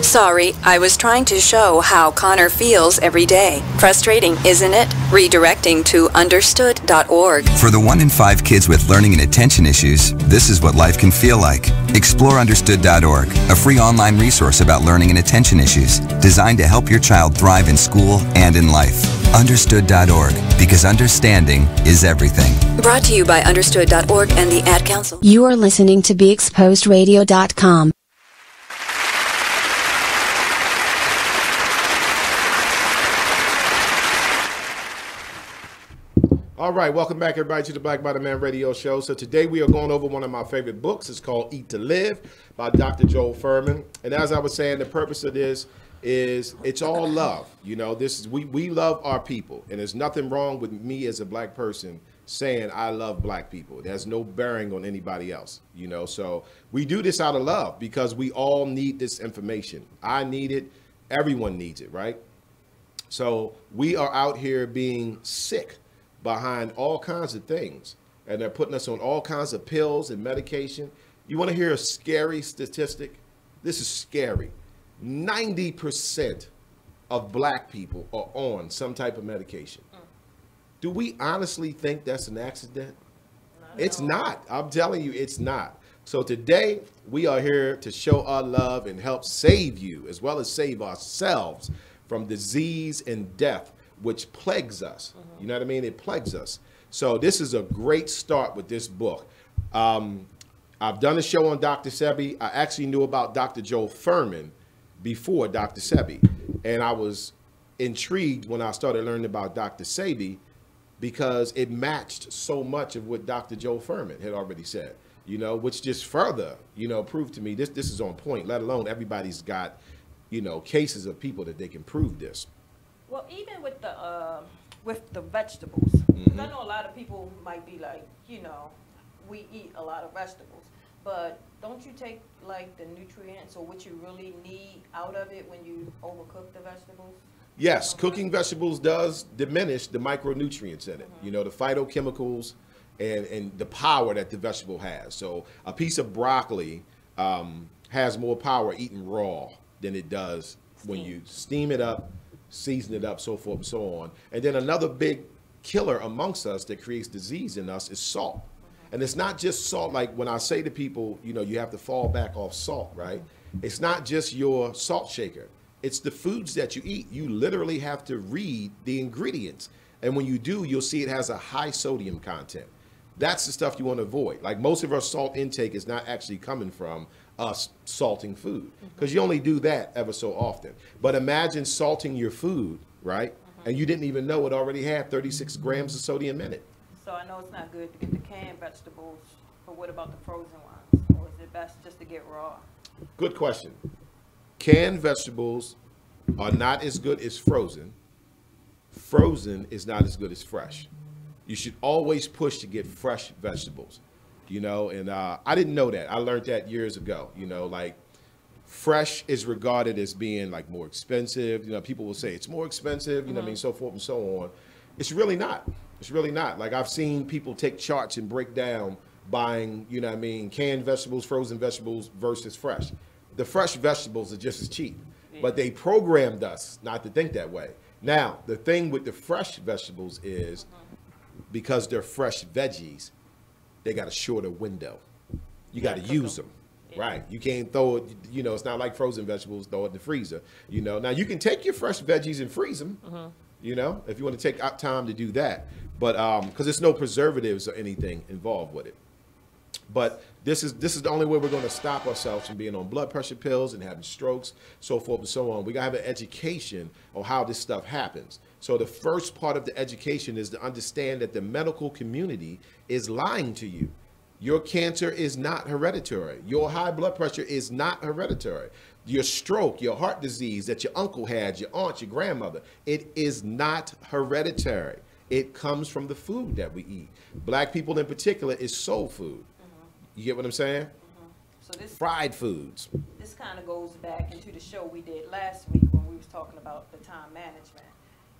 Sorry, I was trying to show how Connor feels every day. Frustrating, isn't it? Redirecting to understood.org. For the 1 in 5 kids with learning and attention issues, this is what life can feel like. Explore understood.org, a free online resource about learning and attention issues, designed to help your child thrive in school and in life. Understood.org, because understanding is everything. Brought to you by understood.org and the Ad Council. You are listening to BeExposedRadio.com. All right, welcome back, everybody, to the Black Bottom Man Radio Show. So today we are going over one of my favorite books. It's called Eat to Live by Dr. Joel Fuhrman. And as I was saying, the purpose of this is it's all love. You know, this is we love our people, and there's nothing wrong with me as a black person saying I love black people. There's no bearing on anybody else, you know. So we do this out of love because we all need this information. I need it. Everyone needs it, right? So we are out here being sick behind all kinds of things, and they're putting us on all kinds of pills and medication. You want to hear a scary statistic? This is scary. 90% of black people are on some type of medication. Do we honestly think that's an accident? It's not. I'm telling you, it's not. So today we are here to show our love and help save you, as well as save ourselves from disease and death, which plagues us. You know what I mean? It plagues us. So this is a great start with this book. I've done a show on Dr. Sebi. I actually knew about Dr. Joel Fuhrman before Dr. Sebi. And I was intrigued when I started learning about Dr. Sebi because it matched so much of what Dr. Joel Fuhrman had already said, you know, which just further, you know, proved to me this is on point, let alone everybody's got, you know, cases of people that they can prove this. Well, even with the vegetables, I know a lot of people might be like, you know, we eat a lot of vegetables, but don't you take like the nutrients or what you really need out of it when you overcook the vegetables? Yes, cooking vegetables does diminish the micronutrients in it, you know, the phytochemicals and the power that the vegetable has. So a piece of broccoli has more power eaten raw than it does when you steam it up, season it up, so forth and so on. And then another big killer amongst us that creates disease in us is salt. And it's not just salt. Like when I say to people, you know, you have to fall back off salt, right? It's not just your salt shaker. It's the foods that you eat. You literally have to read the ingredients. And when you do, you'll see it has a high sodium content. That's the stuff you want to avoid. Like most of our salt intake is not actually coming from us salting food, because you only do that ever so often. But imagine salting your food, right? And you didn't even know it already had 36 grams of sodium in it. So I know it's not good to get the canned vegetables, but what about the frozen ones? Or is it best just to get raw? Good question. Canned vegetables are not as good as frozen. Frozen is not as good as fresh. You should always push to get fresh vegetables. You know, and I didn't know that. I learned that years ago. You know, like fresh is regarded as being like more expensive. You know, people will say it's more expensive, you know what I mean, so forth and so on. It's really not. It's really not. Like I've seen people take charts and break down buying, you know what I mean, canned vegetables, frozen vegetables versus fresh. The fresh vegetables are just as cheap, but they programmed us not to think that way. Now, the thing with the fresh vegetables is because they're fresh veggies, they got a shorter window. You got to use them, right? You can't throw it, you know, it's not like frozen vegetables, throw it in the freezer, you know. Now, you can take your fresh veggies and freeze them, you know, if you want to take out time to do that. But because there's no preservatives or anything involved with it. But this is the only way we're going to stop ourselves from being on blood pressure pills and having strokes, so forth and so on. We got to have an education on how this stuff happens. So the first part of the education is to understand that the medical community is lying to you. Your cancer is not hereditary. Your high blood pressure is not hereditary. Your stroke, your heart disease that your uncle had, your aunt, your grandmother, it is not hereditary. It comes from the food that we eat. Black people in particular is soul food. You get what I'm saying? So this fried foods. This kind of goes back into the show we did last week when we was talking about the time management.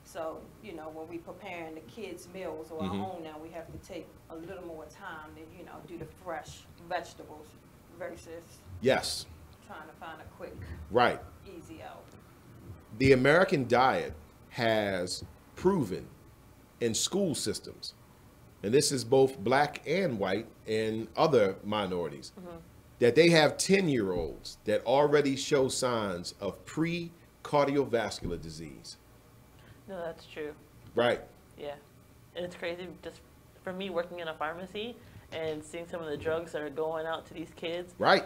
So, you know, when we preparing the kids' meals or our own now, we have to take a little more time to, you know, do the fresh vegetables versus trying to find a quick, easy out. The American diet has proven in school systems, and this is both black and white and other minorities, that they have 10-year-olds that already show signs of pre-cardiovascular disease. No, that's true. Right. Yeah. And it's crazy just for me working in a pharmacy and seeing some of the drugs that are going out to these kids. Right.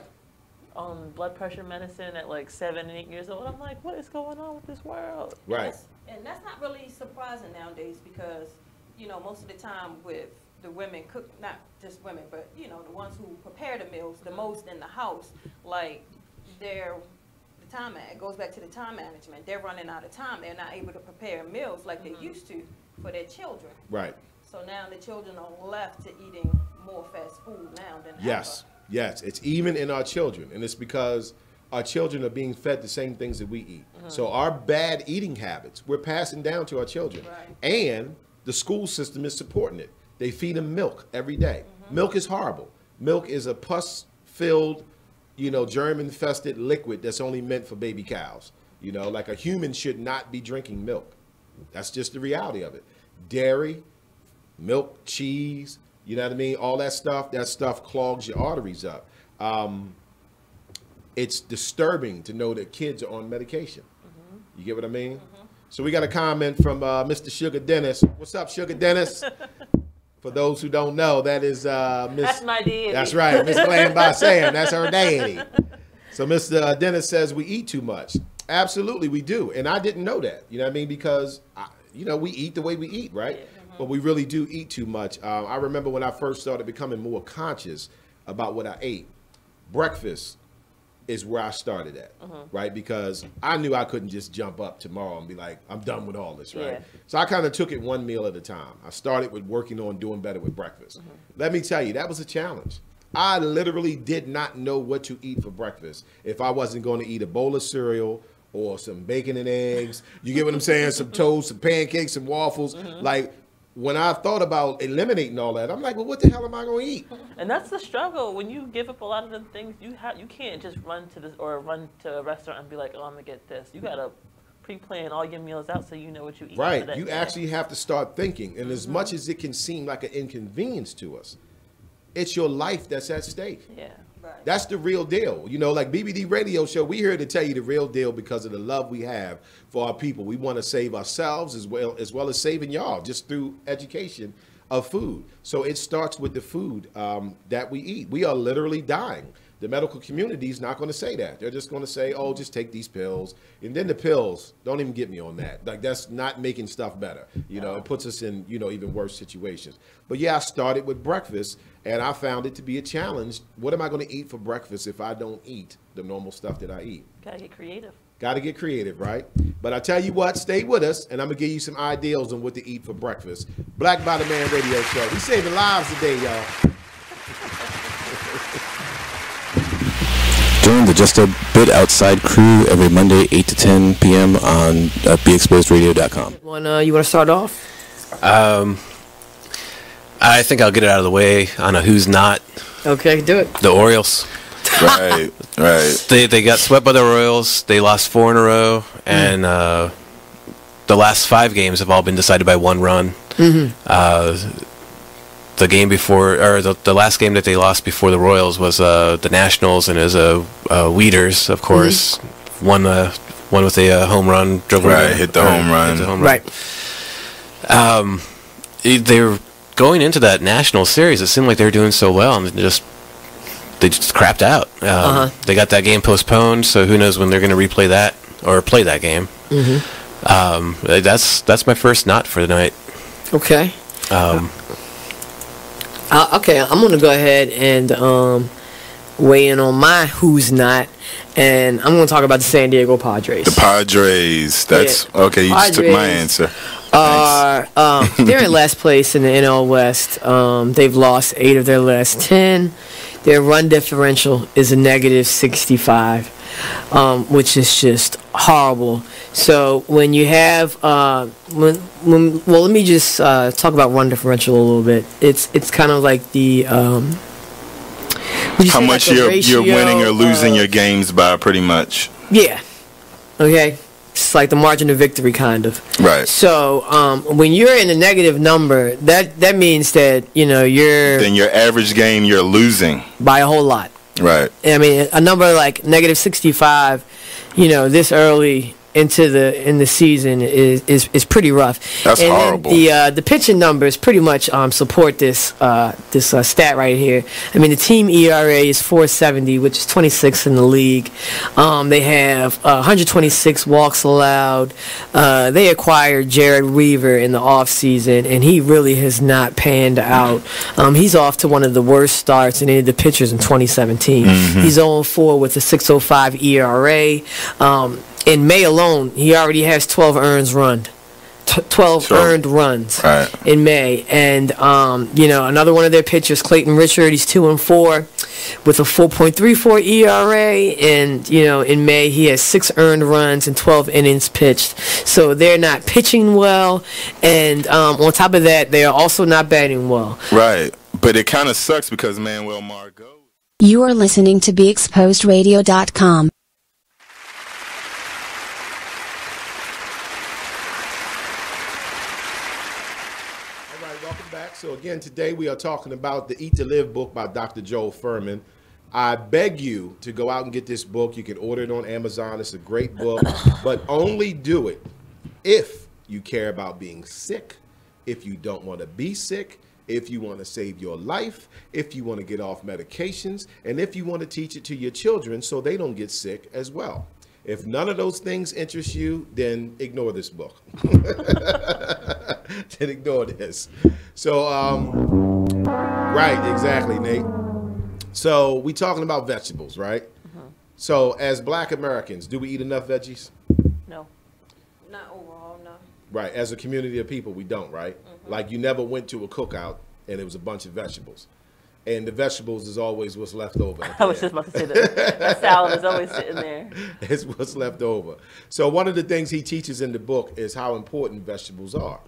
On blood pressure medicine at like 7 and 8 years old. I'm like, what is going on with this world? Right. And that's not really surprising nowadays because, you know, most of the time with the women cook, not just women, but, you know, the ones who prepare the meals the most in the house, like it goes back to the time management. They're running out of time. They're not able to prepare meals like they used to for their children. Right. So now the children are left to eating more fast food now than ever. Yes, it's even in our children, and it's because our children are being fed the same things that we eat. So our bad eating habits, we're passing down to our children. And the school system is supporting it. They feed them milk every day. Milk is horrible. Milk is a pus-filled, you know, germ-infested liquid that's only meant for baby cows. You know, like a human should not be drinking milk. That's just the reality of it. Dairy, milk, cheese, you know what I mean? All that stuff clogs your arteries up. It's disturbing to know that kids are on medication. You get what I mean? So we got a comment from Mr. Sugar Dennis. What's up, Sugar Dennis? For those who don't know, that is Miss. That's my deity. That's right, Miss Glenn by Sam. That's her deity. So Mr. Dennis says we eat too much. Absolutely, we do, and I didn't know that. You know what I mean? Because you know, we eat the way we eat, right? But we really do eat too much. I remember when I first started becoming more conscious about what I ate. Breakfast is where I started at, right? Because I knew I couldn't just jump up tomorrow and be like, I'm done with all this, right? So I kind of took it one meal at a time. I started with working on doing better with breakfast. Let me tell you, that was a challenge. I literally did not know what to eat for breakfast if I wasn't going to eat a bowl of cereal or some bacon and eggs. You get what I'm saying? Some toast, some pancakes, some waffles. Like, when I thought about eliminating all that, I'm like, well, what the hell am I going to eat? And that's the struggle. When you give up a lot of the things, you can't just run to a restaurant and be like, oh, I'm going to get this. You got to pre-plan all your meals out so you know what you eat. Right. You actually have to start thinking. And as much as it can seem like an inconvenience to us, it's your life that's at stake. Yeah. That's the real deal. You know, like BBD Radio Show, we're here to tell you the real deal because of the love we have for our people. We want to save ourselves as well as saving y'all just through education of food. So it starts with the food that we eat. We are literally dying. The medical community is not going to say that. They're just going to say, oh, just take these pills. And then the pills, don't even get me on that. Like, that's not making stuff better. You know, it puts us in, you know, even worse situations. But yeah, I started with breakfast and I found it to be a challenge. What am I going to eat for breakfast if I don't eat the normal stuff that I eat? Gotta get creative. Got to get creative, right? But I tell you what, stay with us, and I'm going to give you some ideas on what to eat for breakfast. Black by the Man Radio Show. We saving lives today, y'all. Join the Just a Bit Outside crew every Monday, 8 to 10 p.m. on BeExposedRadio.com. You want to start off? I think I'll get it out of the way on a who's not. Okay, do it. The Orioles. Right. They got swept by the Royals. They lost 4 in a row, and the last 5 games have all been decided by 1 run. The game before, or the last game that they lost before the Royals was the Nationals, and it was Weeders, of course, won with a home run. Hit the home run. Right. They were going into that National Series. It seemed like they were doing so well, and just they just crapped out. They got that game postponed, so who knows when they're going to replay that or play that game. That's my first not for the night. Okay. Okay, I'm going to go ahead and weigh in on my who's not, and I'm going to talk about the San Diego Padres. The Padres. That's okay. You just took my answer. They're in last place in the NL West. They've lost 8 of their last 10. Their run differential is a negative 65, which is just horrible. So when you have well, let me just talk about run differential a little bit. It's kind of like the how much you're winning or losing your games by, pretty much. Yeah. Okay. It's like the margin of victory, kind of. Right. So when you're in a negative number, that means that then your average game you're losing by a whole lot. Right. I mean, a number like negative 65, this early in the season is pretty rough. That's horrible. The pitching numbers pretty much support this stat right here. I mean, the team ERA is 4.70, which is 26th in the league. They have 126 walks allowed. They acquired Jared Weaver in the offseason, and he really has not panned out. He's off to one of the worst starts in any of the pitchers in 2017. He's 0-4 with a 6.05 ERA. In May alone, he already has 12 earned runs in May. And, another one of their pitchers, Clayton Richard, he's 2-4 with a 4.34 ERA. And, in May, he has 6 earned runs and 12 innings pitched. So they're not pitching well. And on top of that, they are also not batting well. Right. But it kind of sucks because Manuel Margot. You are listening to BeExposedRadio.com. So again, today we are talking about the Eat to Live book by Dr. Joel Fuhrman. I beg you to go out and get this book. You can order it on Amazon. It's a great book, but only do it if you care about being sick, if you don't want to be sick, if you want to save your life, if you want to get off medications, and if you want to teach it to your children so they don't get sick as well. If none of those things interest you, then ignore this book. Then ignore this. So, right, exactly, Nate. So we talking about vegetables, right? So as Black Americans, do we eat enough veggies? No. Not overall, no. Right, as a community of people, we don't, right? Like you never went to a cookout and it was a bunch of vegetables. And the vegetables is always what's left over. I was just about to say that salad is always sitting there. It's what's left over. So one of the things he teaches in the book is how important vegetables are,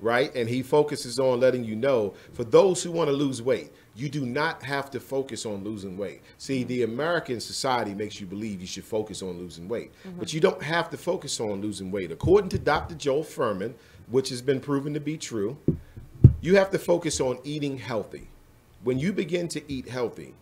right? And he focuses on letting you know, for those who want to lose weight, you do not have to focus on losing weight. See, the American society makes you believe you should focus on losing weight, but you don't have to focus on losing weight. According to Dr. Joel Fuhrman, which has been proven to be true, you have to focus on eating healthy. When you begin to eat healthy,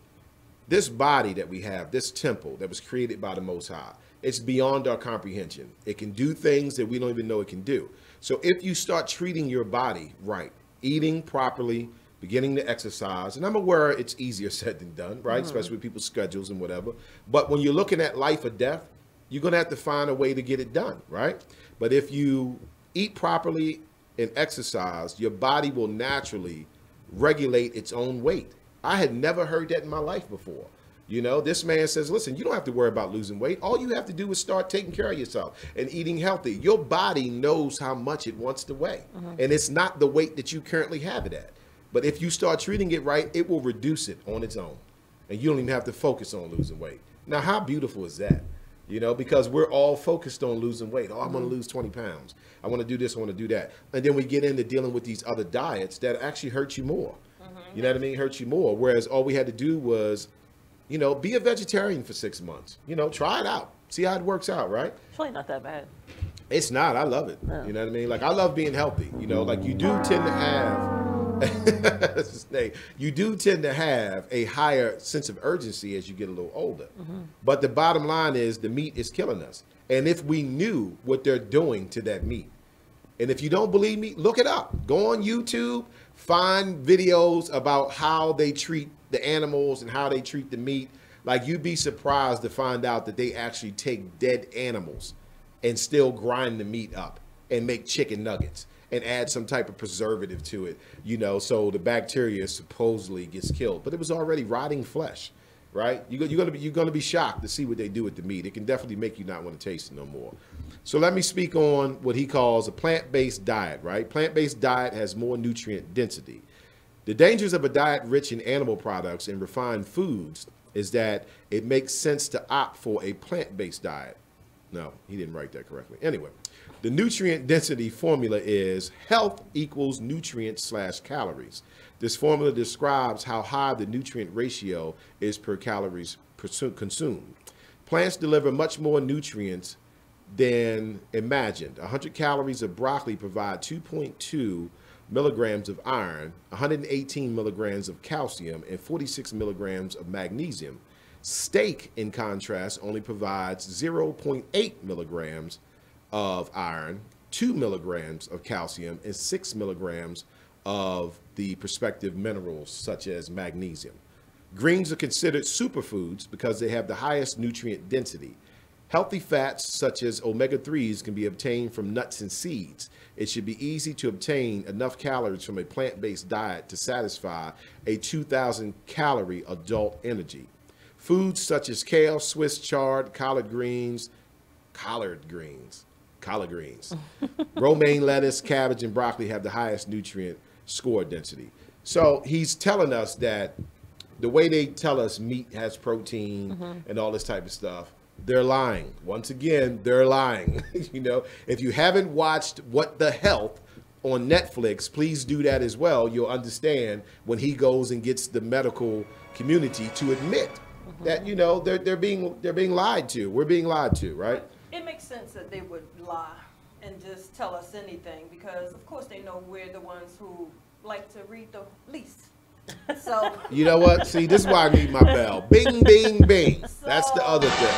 this body that we have, this temple that was created by the Most High, it's beyond our comprehension. It can do things that we don't even know it can do. So if you start treating your body right, eating properly, beginning to exercise, and I'm aware it's easier said than done, right? Especially with people's schedules and whatever. But when you're looking at life or death, you're going to have to find a way to get it done, right? But if you eat properly and exercise, your body will naturally regulate its own weight. I had never heard that in my life before. This man says, listen, you don't have to worry about losing weight. All you have to do is start taking care of yourself and eating healthy. Your body knows how much it wants to weigh. And it's not the weight that you currently have it at. But if you start treating it right, it will reduce it on its own. And you don't even have to focus on losing weight. Now, how beautiful is that? Because we're all focused on losing weight. Oh, I want to lose 20 pounds. I want to do this, I want to do that. And then we get into dealing with these other diets that actually hurt you more. You know what I mean? Hurt you more. Whereas all we had to do was, be a vegetarian for 6 months. Try it out. See how it works out, right? It's really not that bad. It's not. I love it. No. You know what I mean? Like, I love being healthy. Like you do tend to have you do tend to have a higher sense of urgency as you get a little older. But the bottom line is the meat is killing us. And if we knew what they're doing to that meat, And if you don't believe me, look it up. Go on YouTube, find videos about how they treat the animals and how they treat the meat. Like, you'd be surprised to find out that they actually take dead animals and still grind the meat up and make chicken nuggets and add some type of preservative to it, you know, so the bacteria supposedly gets killed. But it was already rotting flesh, right? You're gonna be shocked to see what they do with the meat. It can definitely make you not want to taste it no more. So let me speak on what he calls a plant-based diet, right? Plant-based diet has more nutrient density. The dangers of a diet rich in animal products and refined foods is that it makes sense to opt for a plant-based diet. No, he didn't write that correctly. Anyway, the nutrient density formula is health equals nutrients / calories. This formula describes how high the nutrient ratio is per calories consumed. Plants deliver much more nutrients than imagined. 100 calories of broccoli provide 2.2 milligrams of iron, 118 milligrams of calcium, and 46 milligrams of magnesium. Steak, in contrast, only provides 0.8 milligrams of iron, 2 milligrams of calcium, and 6 milligrams of the prospective minerals such as magnesium. Greens are considered superfoods because they have the highest nutrient density. Healthy fats such as omega-3s can be obtained from nuts and seeds. It should be easy to obtain enough calories from a plant-based diet to satisfy a 2,000 calorie adult energy. Foods such as kale, Swiss chard, collard greens, romaine lettuce, cabbage, and broccoli have the highest nutrient score density. So he's telling us that the way they tell us meat has protein and all this type of stuff, they're lying. Once again, they're lying. You know, if you haven't watched What the Health on Netflix, please do that as well. You'll understand when he goes and gets the medical community to admit that, you know, they're being lied to. We're being lied to, right? It makes sense that they would lie and just tell us anything because, of course, they know we're the ones who like to read the least. So you know what? See, this is why I need my bell. Bing, bing, bing. So, that's the other thing.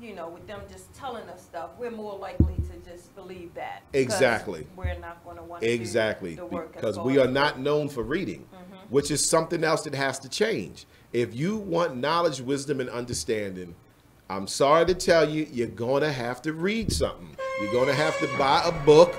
You know, with them just telling us stuff, we're more likely to just believe that. Exactly. We're not going to want to do the work because we are not known for reading, which is something else that has to change. If you want knowledge, wisdom, and understanding, I'm sorry to tell you, you're going to have to read something. You're going to have to buy a book.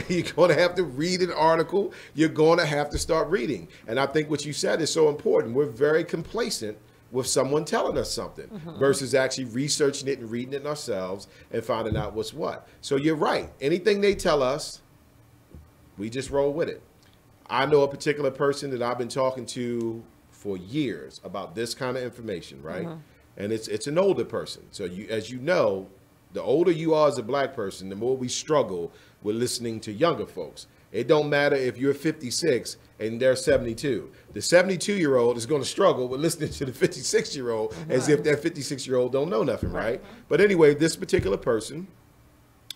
You're going to have to read an article. You're going to have to start reading. And I think what you said is so important. We're very complacent with someone telling us something versus actually researching it and reading it ourselves and finding out what's what. So you're right. Anything they tell us, we just roll with it. I know a particular person that I've been talking to for years about this kind of information, right? And it's an older person. So you, as you know, the older you are as a black person, the more we struggle with listening to younger folks. It don't matter if you're 56 and they're 72. The 72-year-old is going to struggle with listening to the 56-year-old as if that 56-year-old don't know nothing, right? But anyway, this particular person,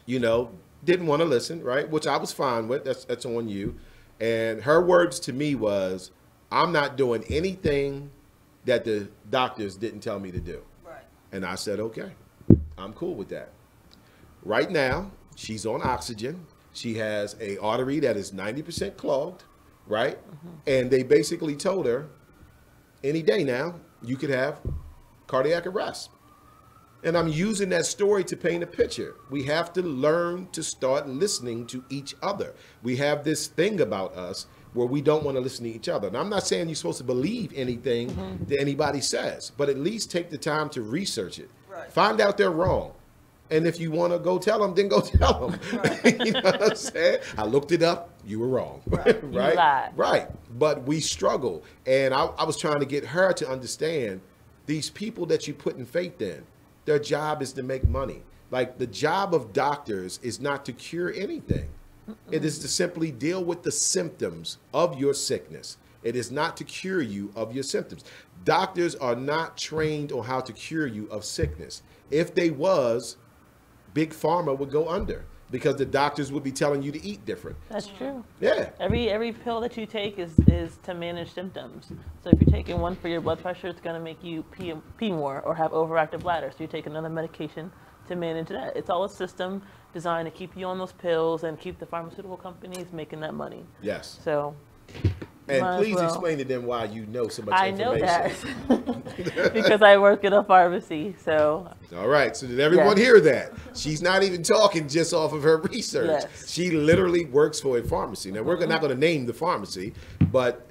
you know, didn't want to listen, right? Which I was fine with. That's on you. And her words to me was, I'm not doing anything that the doctors didn't tell me to do. Right. And I said, okay, I'm cool with that. Right now, she's on oxygen. She has a artery that is 90% clogged, right? And they basically told her, any day now, you could have cardiac arrest. And I'm using that story to paint a picture. We have to learn to start listening to each other. We have this thing about us where we don't want to listen to each other. And I'm not saying you're supposed to believe anything that anybody says, but at least take the time to research it. Right. Find out they're wrong. And if you want to go tell them, then go tell them. Right. You know what I'm saying? I looked it up. You were wrong. Right. You lied. Right. But we struggle. And I was trying to get her to understand these people that you put in faith in, their job is to make money. Like, the job of doctors is not to cure anything. It is to simply deal with the symptoms of your sickness. It is not to cure you of your symptoms. Doctors are not trained on how to cure you of sickness. If they was, Big Pharma would go under because the doctors would be telling you to eat different. That's true. Yeah. Every pill that you take is to manage symptoms. So if you're taking one for your blood pressure, it's going to make you pee more or have overactive bladder. So you take another medication to manage that. It's all a system designed to keep you on those pills and keep the pharmaceutical companies making that money. Yes. So. And please explain to them why you know so much information. I know that because I work in a pharmacy. So. All right. So did everyone hear that? She's not even talking just off of her research. Yes. She literally works for a pharmacy. Now we're not going to name the pharmacy,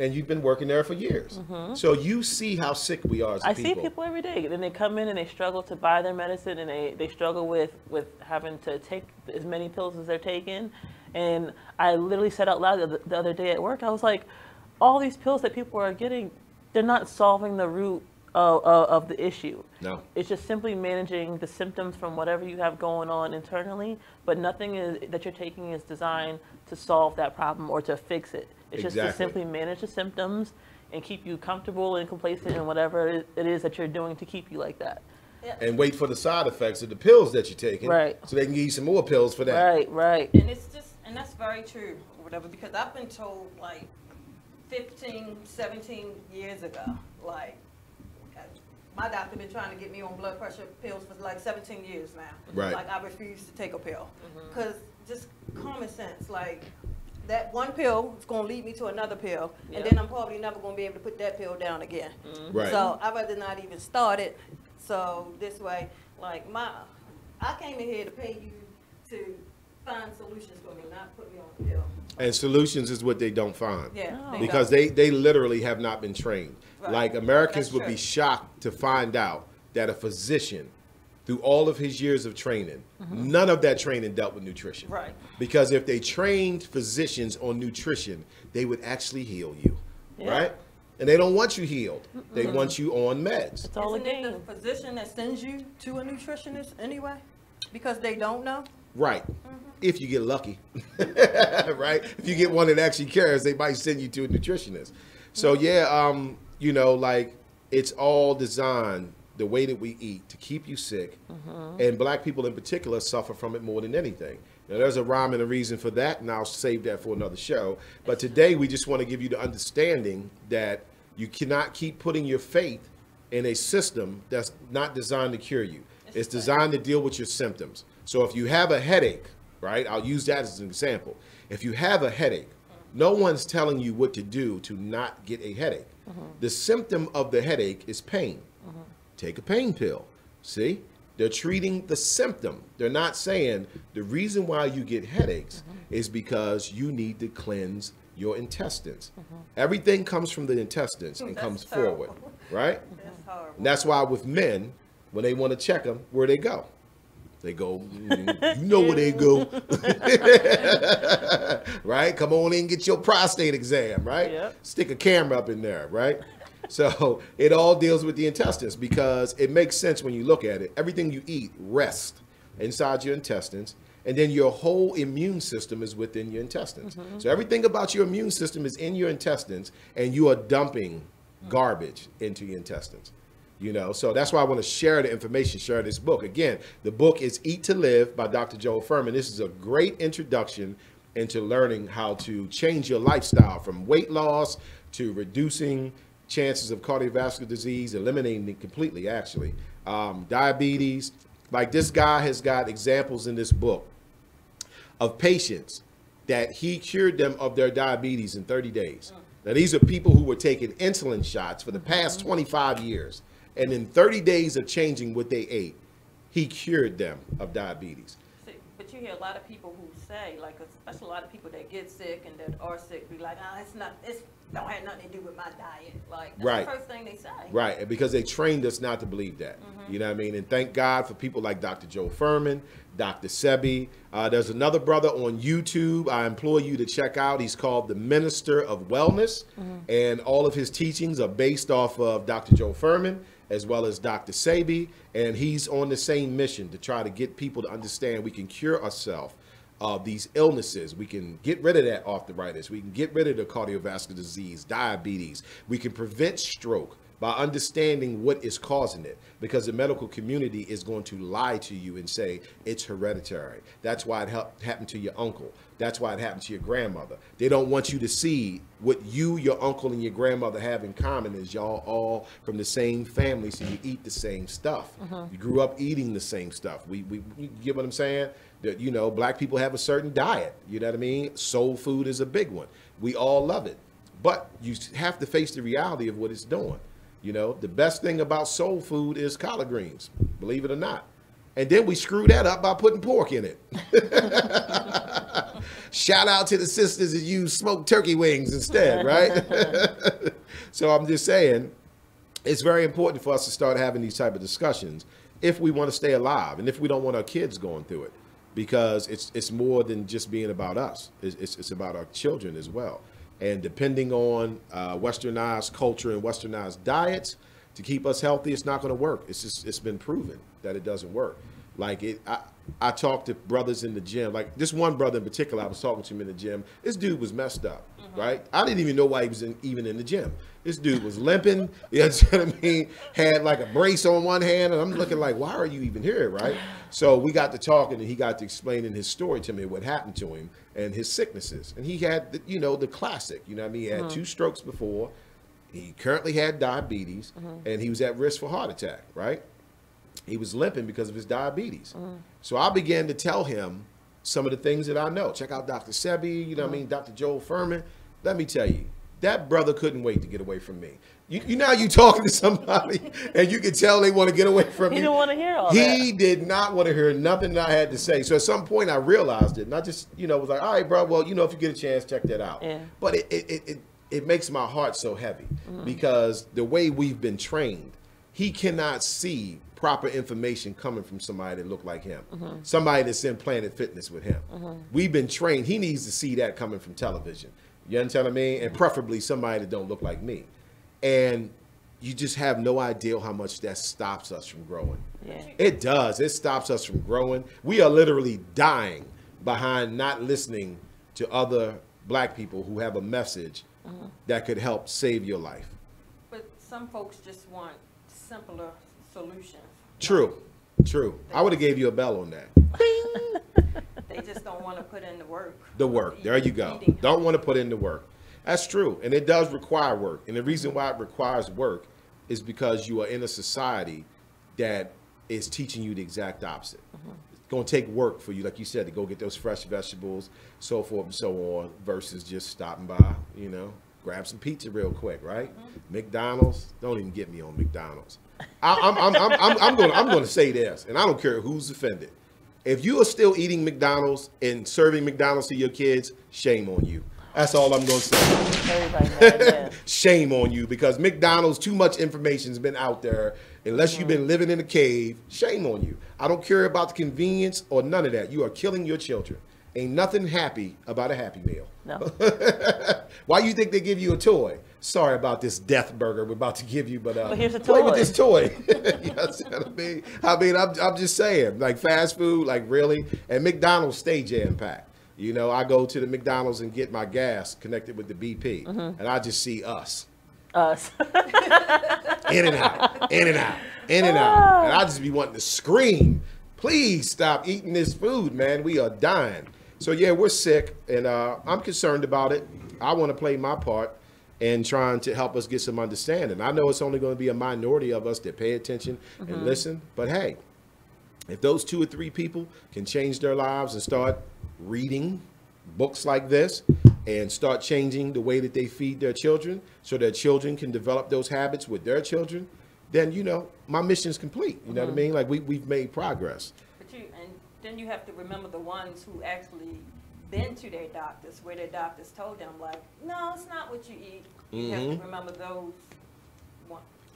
and you've been working there for years. So you see how sick we are as people. I see people every day, and they come in and they struggle to buy their medicine, and they struggle with having to take as many pills as they're taking. And I literally said out loud the other day at work, I was like, all these pills that people are getting, they're not solving the root of the issue. No. It's just simply managing the symptoms from whatever you have going on internally, but nothing that you're taking is designed to solve that problem or to fix it. It's just to simply manage the symptoms and keep you comfortable and complacent in whatever it is that you're doing to keep you like that. And wait for the side effects of the pills that you're taking, right? So they can give you some more pills for that. Right. And that's very true, or whatever, because I've been told, like, 15, 17 years ago, like, my doctor been trying to get me on blood pressure pills for like 17 years now. Right. Like, I refuse to take a pill. Because just common sense, like, that one pill is going to lead me to another pill, and then I'm probably never going to be able to put that pill down again. Right. So I'd rather not even start it. So this way, like, I came in here to pay you to find solutions for me, not put me on a pill. And solutions is what they don't find. Yeah. Because they literally have not been trained. Right. Like, Americans That's would true. be shocked to find out that a physician, through all of his years of training, none of that training dealt with nutrition. Right. Because if they trained physicians on nutrition, they would actually heal you. Right? And they don't want you healed. They want you on meds. It's all Isn't it the physician that sends you to a nutritionist anyway? Because they don't know? Right. If you get lucky. Right? If you get one that actually cares, they might send you to a nutritionist. So you know, like, it's all designed, the way that we eat, to keep you sick. And black people in particular suffer from it more than anything. Now, there's a rhyme and a reason for that, and I'll save that for another show. But today we just want to give you the understanding that you cannot keep putting your faith in a system that's not designed to cure you. It's designed to deal with your symptoms. So if you have a headache, right, I'll use that as an example. If you have a headache, no one's telling you what to do to not get a headache. The symptom of the headache is pain. Take a pain pill. See? They're treating the symptom. They're not saying the reason why you get headaches is because you need to cleanse your intestines. Everything comes from the intestines and comes forward, right? That's horrible. And that's why with men, when they want to check them, where they go? They go, you know where they go. Right? Come on in and get your prostate exam, right? Yep. Stick a camera up in there, right? So it all deals with the intestines because it makes sense when you look at it. Everything you eat rests inside your intestines, and then your whole immune system is within your intestines. So everything about your immune system is in your intestines, and you are dumping garbage into your intestines. You know, so that's why I want to share the information, share this book. Again, the book is Eat to Live by Dr. Joel Fuhrman. This is a great introduction into learning how to change your lifestyle from weight loss to reducing chances of cardiovascular disease, eliminating it completely, actually. Diabetes. Like, this guy has got examples in this book of patients that he cured them of their diabetes in 30 days. Now, these are people who were taking insulin shots for the past 25 years. And in 30 days of changing what they ate, he cured them of diabetes. See, but you hear a lot of people who say, like, especially a lot of people that get sick and that are sick, be like, it's don't have nothing to do with my diet. Like, that's the first thing they say. Right, because they trained us not to believe that. You know what I mean? And thank God for people like Dr. Joe Fuhrman, Dr. Sebi. There's another brother on YouTube I implore you to check out. He's called the Minister of Wellness, and all of his teachings are based off of Dr. Joe Fuhrman as well as Dr. Sebi, and he's on the same mission to try to get people to understand we can cure ourselves of these illnesses. We can get rid of that arthritis. We can get rid of the cardiovascular disease, diabetes. We can prevent stroke by understanding what is causing it, because the medical community is going to lie to you and say it's hereditary. That's why it happened to your uncle. That's why it happened to your grandmother. They don't want you to see what you, your uncle, and your grandmother have in common is y'all all from the same family, so you eat the same stuff. You grew up eating the same stuff. We you get what I'm saying? That, you know, black people have a certain diet. You know what I mean? Soul food is a big one. We all love it. But you have to face the reality of what it's doing. You know, the best thing about soul food is collard greens, believe it or not. And then we screw that up by putting pork in it. Shout out to the sisters that use smoked turkey wings instead, right? So I'm just saying, it's very important for us to start having these type of discussions if we want to stay alive and if we don't want our kids going through it, because it's more than just being about us. It's about our children as well. And depending on westernized culture and westernized diets to keep us healthy, it's not going to work. It's been proven that it doesn't work. Like I talk to brothers in the gym, like this one brother in particular, I was talking to him in the gym. This dude was messed up, right? I didn't even know why he was even in the gym. This dude was limping, you know what I mean? Had like a brace on one hand, and I'm looking like, why are you even here, right? So we got to talking, and he got to explaining his story to me, what happened to him and his sicknesses. And he had, you know, the classic, you know what I mean? He had 2 strokes before. He currently had diabetes, and he was at risk for heart attack, right? He was limping because of his diabetes. So I began to tell him some of the things that I know. Check out Dr. Sebi, you know what I mean? Dr. Joel Furman. Let me tell you, that brother couldn't wait to get away from me. You know how you talking to somebody and you can tell they want to get away from you? He didn't want to hear all that. He did not want to hear nothing that I had to say. So at some point I realized it, and I just, you know, was like, all right, bro, well, you know, if you get a chance, check that out. Yeah. But it makes my heart so heavy because the way we've been trained, he cannot see proper information coming from somebody that look like him, somebody that's in Planet Fitness with him. We've been trained. He needs to see that coming from television. You understand what I mean? And preferably somebody that don't look like me. And you just have no idea how much that stops us from growing. Yeah. It does. It stops us from growing. We are literally dying behind not listening to other black people who have a message that could help save your life. But some folks just want simpler solutions. True. True. I would have gave you a bell on that. They just don't want to put in the work. The work. There you go. Don't want to put in the work. That's true. And it does require work. And the reason why it requires work is because you are in a society that is teaching you the exact opposite. It's going to take work for you, like you said, to go get those fresh vegetables, so forth and so on, versus just stopping by, you know, grab some pizza real quick, right? McDonald's, don't even get me on McDonald's. I'm going to say this, and I don't care who's offended. If you are still eating McDonald's and serving McDonald's to your kids, shame on you. That's all I'm going to say. Shame on you, because McDonald's, too much information's been out there. Unless you've been living in a cave, shame on you. I don't care about the convenience or none of that. You are killing your children. Ain't nothing happy about a Happy Meal. No. Why you think they give you a toy? Sorry about this death burger we're about to give you, but here's a play toy. with this toy. You know what I mean? I'm just saying, like fast food, like really, and McDonald's stay jam-packed. You know, I go to the McDonald's and get my gas connected with the BP, and I just see us. In and out, in and out, in and out. And I just be wanting to scream, please stop eating this food, man. We are dying. So yeah, we're sick, and I'm concerned about it. I want to play my part in trying to help us get some understanding. I know it's only going to be a minority of us that pay attention and listen, but hey, if those 2 or 3 people can change their lives and start reading books like this and start changing the way that they feed their children so their children can develop those habits with their children, then, you know, my mission is complete. You know what I mean? Like we've made progress. And then you have to remember the ones who actually been to their doctors, where their doctors told them, like, no, it's not what you eat. You have to remember those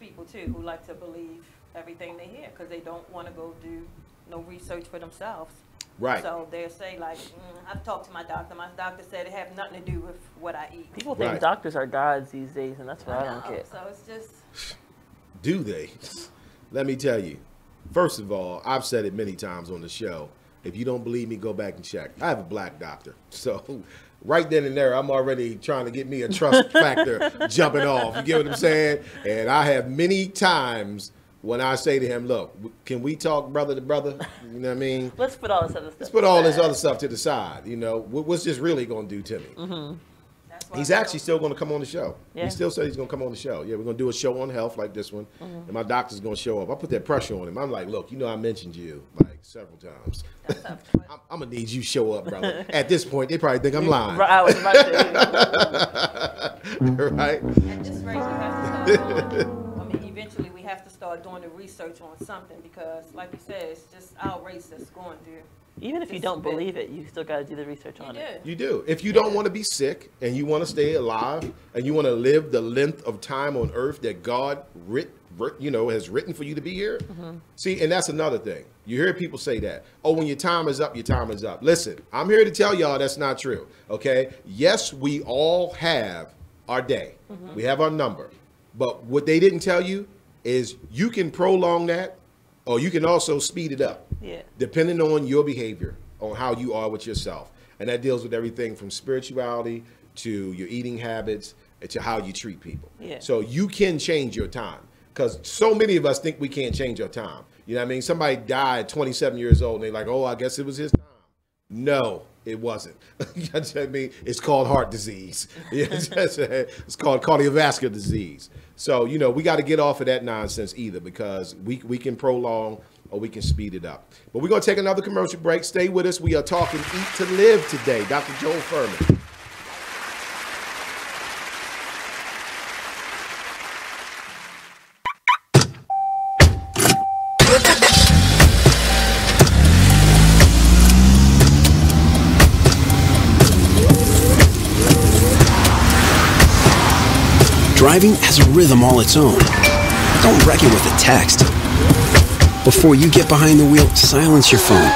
people, too, who like to believe everything they hear because they don't want to go do no research for themselves. Right. So they'll say, like, I've talked to my doctor. My doctor said it have nothing to do with what I eat. People think doctors are gods these days, and that's what I don't get. So it's just... Do they? Let me tell you. First of all, I've said it many times on the show. If you don't believe me, go back and check. I have a black doctor. So right then and there, I'm already trying to get me a trust factor jumping off. You get what I'm saying? And I have many times when I say to him, look, can we talk brother to brother? You know what I mean? Let's put all this other stuff. Let's put all this other stuff to the side. You know, what's this really going to do to me? Mm-hmm. He's actually still going to come on the show. Yeah. He still said he's going to come on the show. Yeah, we're going to do a show on health like this one. And my doctor's going to show up. I put that pressure on him. I'm like, look, you know I mentioned you like several times. I'm going to need you to show up, brother. At this point, they probably think I'm lying. I was about to right? At this rate, we have to start, eventually we have to start doing the research on something because, like you said, it's just our race that's going through. Even if you don't believe it, you still got to do the research on it. You do. If you don't want to be sick and you want to stay alive and you want to live the length of time on earth that God has written for you to be here. See, and that's another thing. You hear people say that. Oh, when your time is up, your time is up. Listen, I'm here to tell y'all that's not true. Okay? Yes, we all have our day. We have our number. But what they didn't tell you is you can prolong that or you can also speed it up. Yeah. Depending on your behavior, on how you are with yourself. And that deals with everything from spirituality to your eating habits to how you treat people. Yeah. So you can change your time because so many of us think we can't change our time. You know what I mean? Somebody died 27 years old and they're like, oh, I guess it was his time. No, it wasn't. You know what I mean? It's called heart disease. It's called cardiovascular disease. So, you know, we got to get off of that nonsense either because we can prolong or we can speed it up. But we're going to take another commercial break. Stay with us. We are talking Eat to Live today. Dr. Joel Fuhrman. Driving has a rhythm all its own. Don't wreck it with a text. Before you get behind the wheel, silence your phone.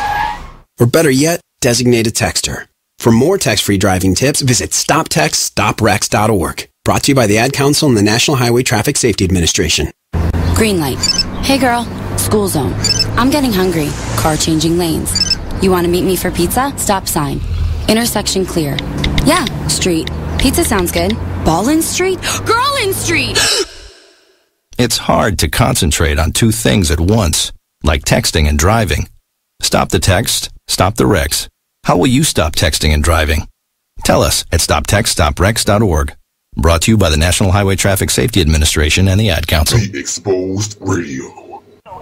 Or better yet, designate a texter. For more text-free driving tips, visit stoptextstoprex.org. Brought to you by the Ad Council and the National Highway Traffic Safety Administration. Green light. Hey girl, school zone. I'm getting hungry. Car changing lanes. You want to meet me for pizza? Stop sign. Intersection clear. Yeah, street. Pizza sounds good. Ballin Street? Girlin Street! It's hard to concentrate on two things at once, like texting and driving. Stop the text, stop the wrecks. How will you stop texting and driving? Tell us at stoptextstoprex.org. Brought to you by the National Highway Traffic Safety Administration and the Ad Council. Be Exposed Radio.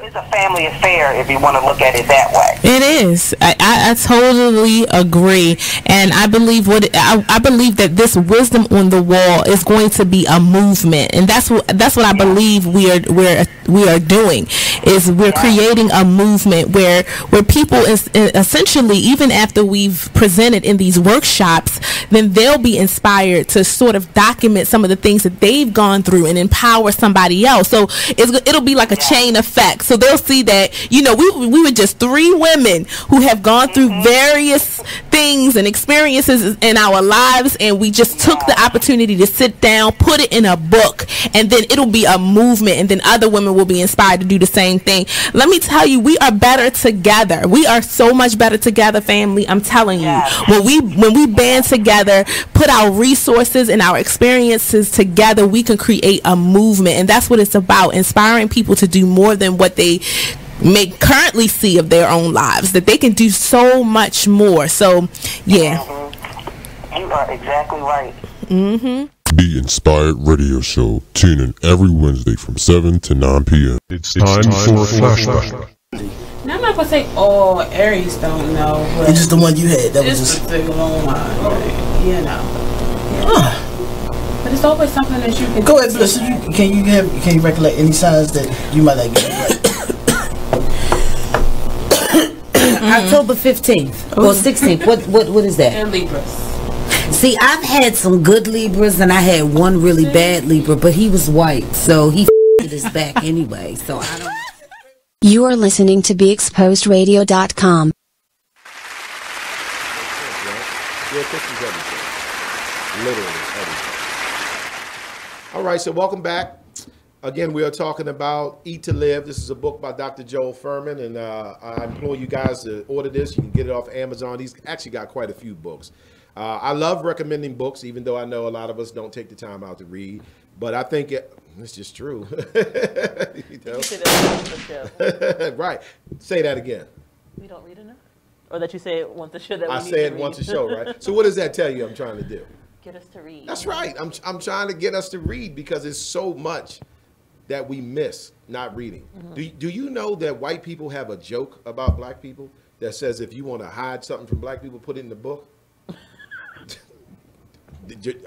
It's a family affair if you want to look at it that way. It is. I totally agree, and I believe I believe that this wisdom on the wall is going to be a movement, and that's what I believe we are doing. Is we're creating a movement where people essentially, even after we've presented in these workshops, then they'll be inspired to sort of document some of the things that they've gone through and empower somebody else. So it'll be like a chain effect. So they'll see that, you know, we were just three women who have gone through various things and experiences in our lives, and we just took the opportunity to sit down, put it in a book, and then it'll be a movement, and then other women will be inspired to do the same thing. Let me tell you, we are better together. We are so much better together, family. I'm telling you, when we band together, put our resources and our experiences together, we can create a movement, and that's what it's about, inspiring people to do more than what they may currently see of their own lives, that they can do so much more. So, yeah. You are exactly right. Be Inspired Radio Show. Tune in every Wednesday from 7 to 9 p.m. It's time for Flashback. Now, I'm not going to say all Aries don't know. But it's just the one you had. That was just a particular one, right? You know. But it's always something that you can go ahead. Listen, can you recollect any signs that you might like get right? October 15th or 16th. What is that? And Libras. See, I've had some good Libras and I had one really bad Libra, but he was white, so he f***ed his back anyway. So I don't. You are listening to BeExposedRadio.com. Literally everything. All right, so welcome back. Again, we are talking about Eat to Live. This is a book by Dr. Joel Fuhrman, and I implore you guys to order this. You can get it off Amazon. He's actually got quite a few books. I love recommending books, even though I know a lot of us don't take the time out to read. But I think it's just true. You know? Right. Say that again. We don't read enough? Or that you say it once a show that we need to read? I say it once a show, right? So what does that tell you I'm trying to do? Get us to read. That's right. I'm trying to get us to read because it's so much that we miss not reading. Do you know that white people have a joke about black people that says if you want to hide something from black people, put it in the book?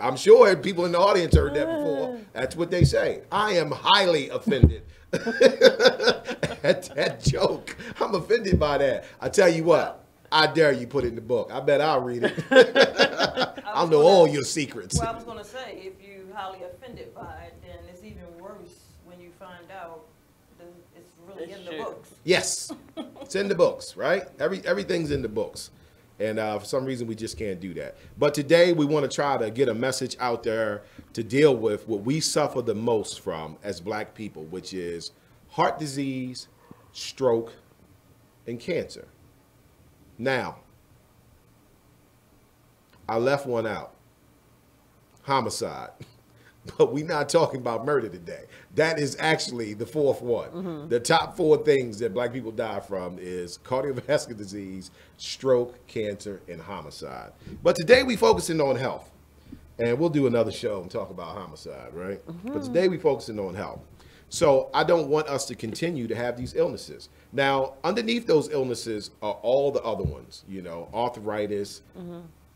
I'm sure people in the audience heard that before. That's what they say. I am highly offended at that joke. I'm offended by that. I tell you what, I dare you put it in the book. I bet I'll read it. I'll know all your secrets. Well, I was going to say, if you're highly offended by it, then it's even worse when you find out that it's really in the books. Yes, it's in the books, right? Everything's in the books. And for some reason, we just can't do that. But today, we want to try to get a message out there to deal with what we suffer the most from as black people, which is heart disease, stroke, and cancer. Now, I left one out, homicide. But we're not talking about murder today. That is actually the fourth one. The top 4 things that black people die from is cardiovascular disease, stroke, cancer, and homicide. But today we focusing on health. And we'll do another show and talk about homicide, right? But today we focusing on health. So I don't want us to continue to have these illnesses. Now, underneath those illnesses are all the other ones, you know, arthritis,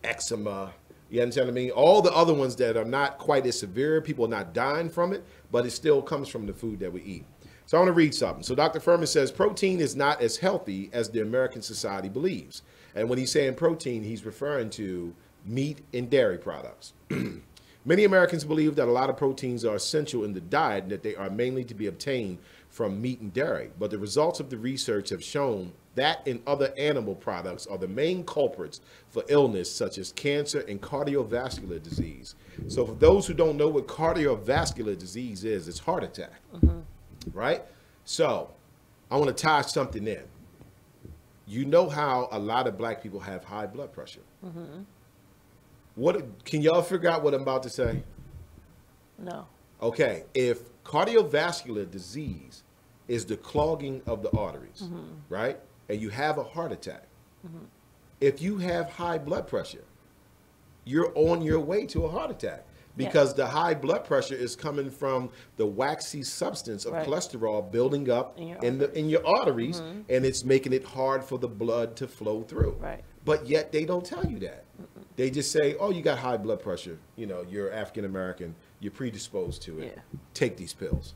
eczema, you understand what I mean? All the other ones that are not quite as severe, people are not dying from it, but it still comes from the food that we eat. So I want to read something. So Dr. Fuhrman says, protein is not as healthy as the American society believes. And when he's saying protein, he's referring to meat and dairy products. Many Americans believe that a lot of proteins are essential in the diet and that they are mainly to be obtained from meat and dairy. But the results of the research have shown that and other animal products are the main culprits for illness such as cancer and cardiovascular disease. So for those who don't know what cardiovascular disease is, it's heart attack, right? So I want to tie something in. You know how a lot of black people have high blood pressure. What can y'all figure out what I'm about to say? No. Okay, if cardiovascular disease is the clogging of the arteries, right? And you have a heart attack. If you have high blood pressure, you're on your way to a heart attack because the high blood pressure is coming from the waxy substance of cholesterol building up in your arteries, and it's making it hard for the blood to flow through. But yet they don't tell you that. They just say, oh, you got high blood pressure. You know, you're African American. You're predisposed to it. Take these pills.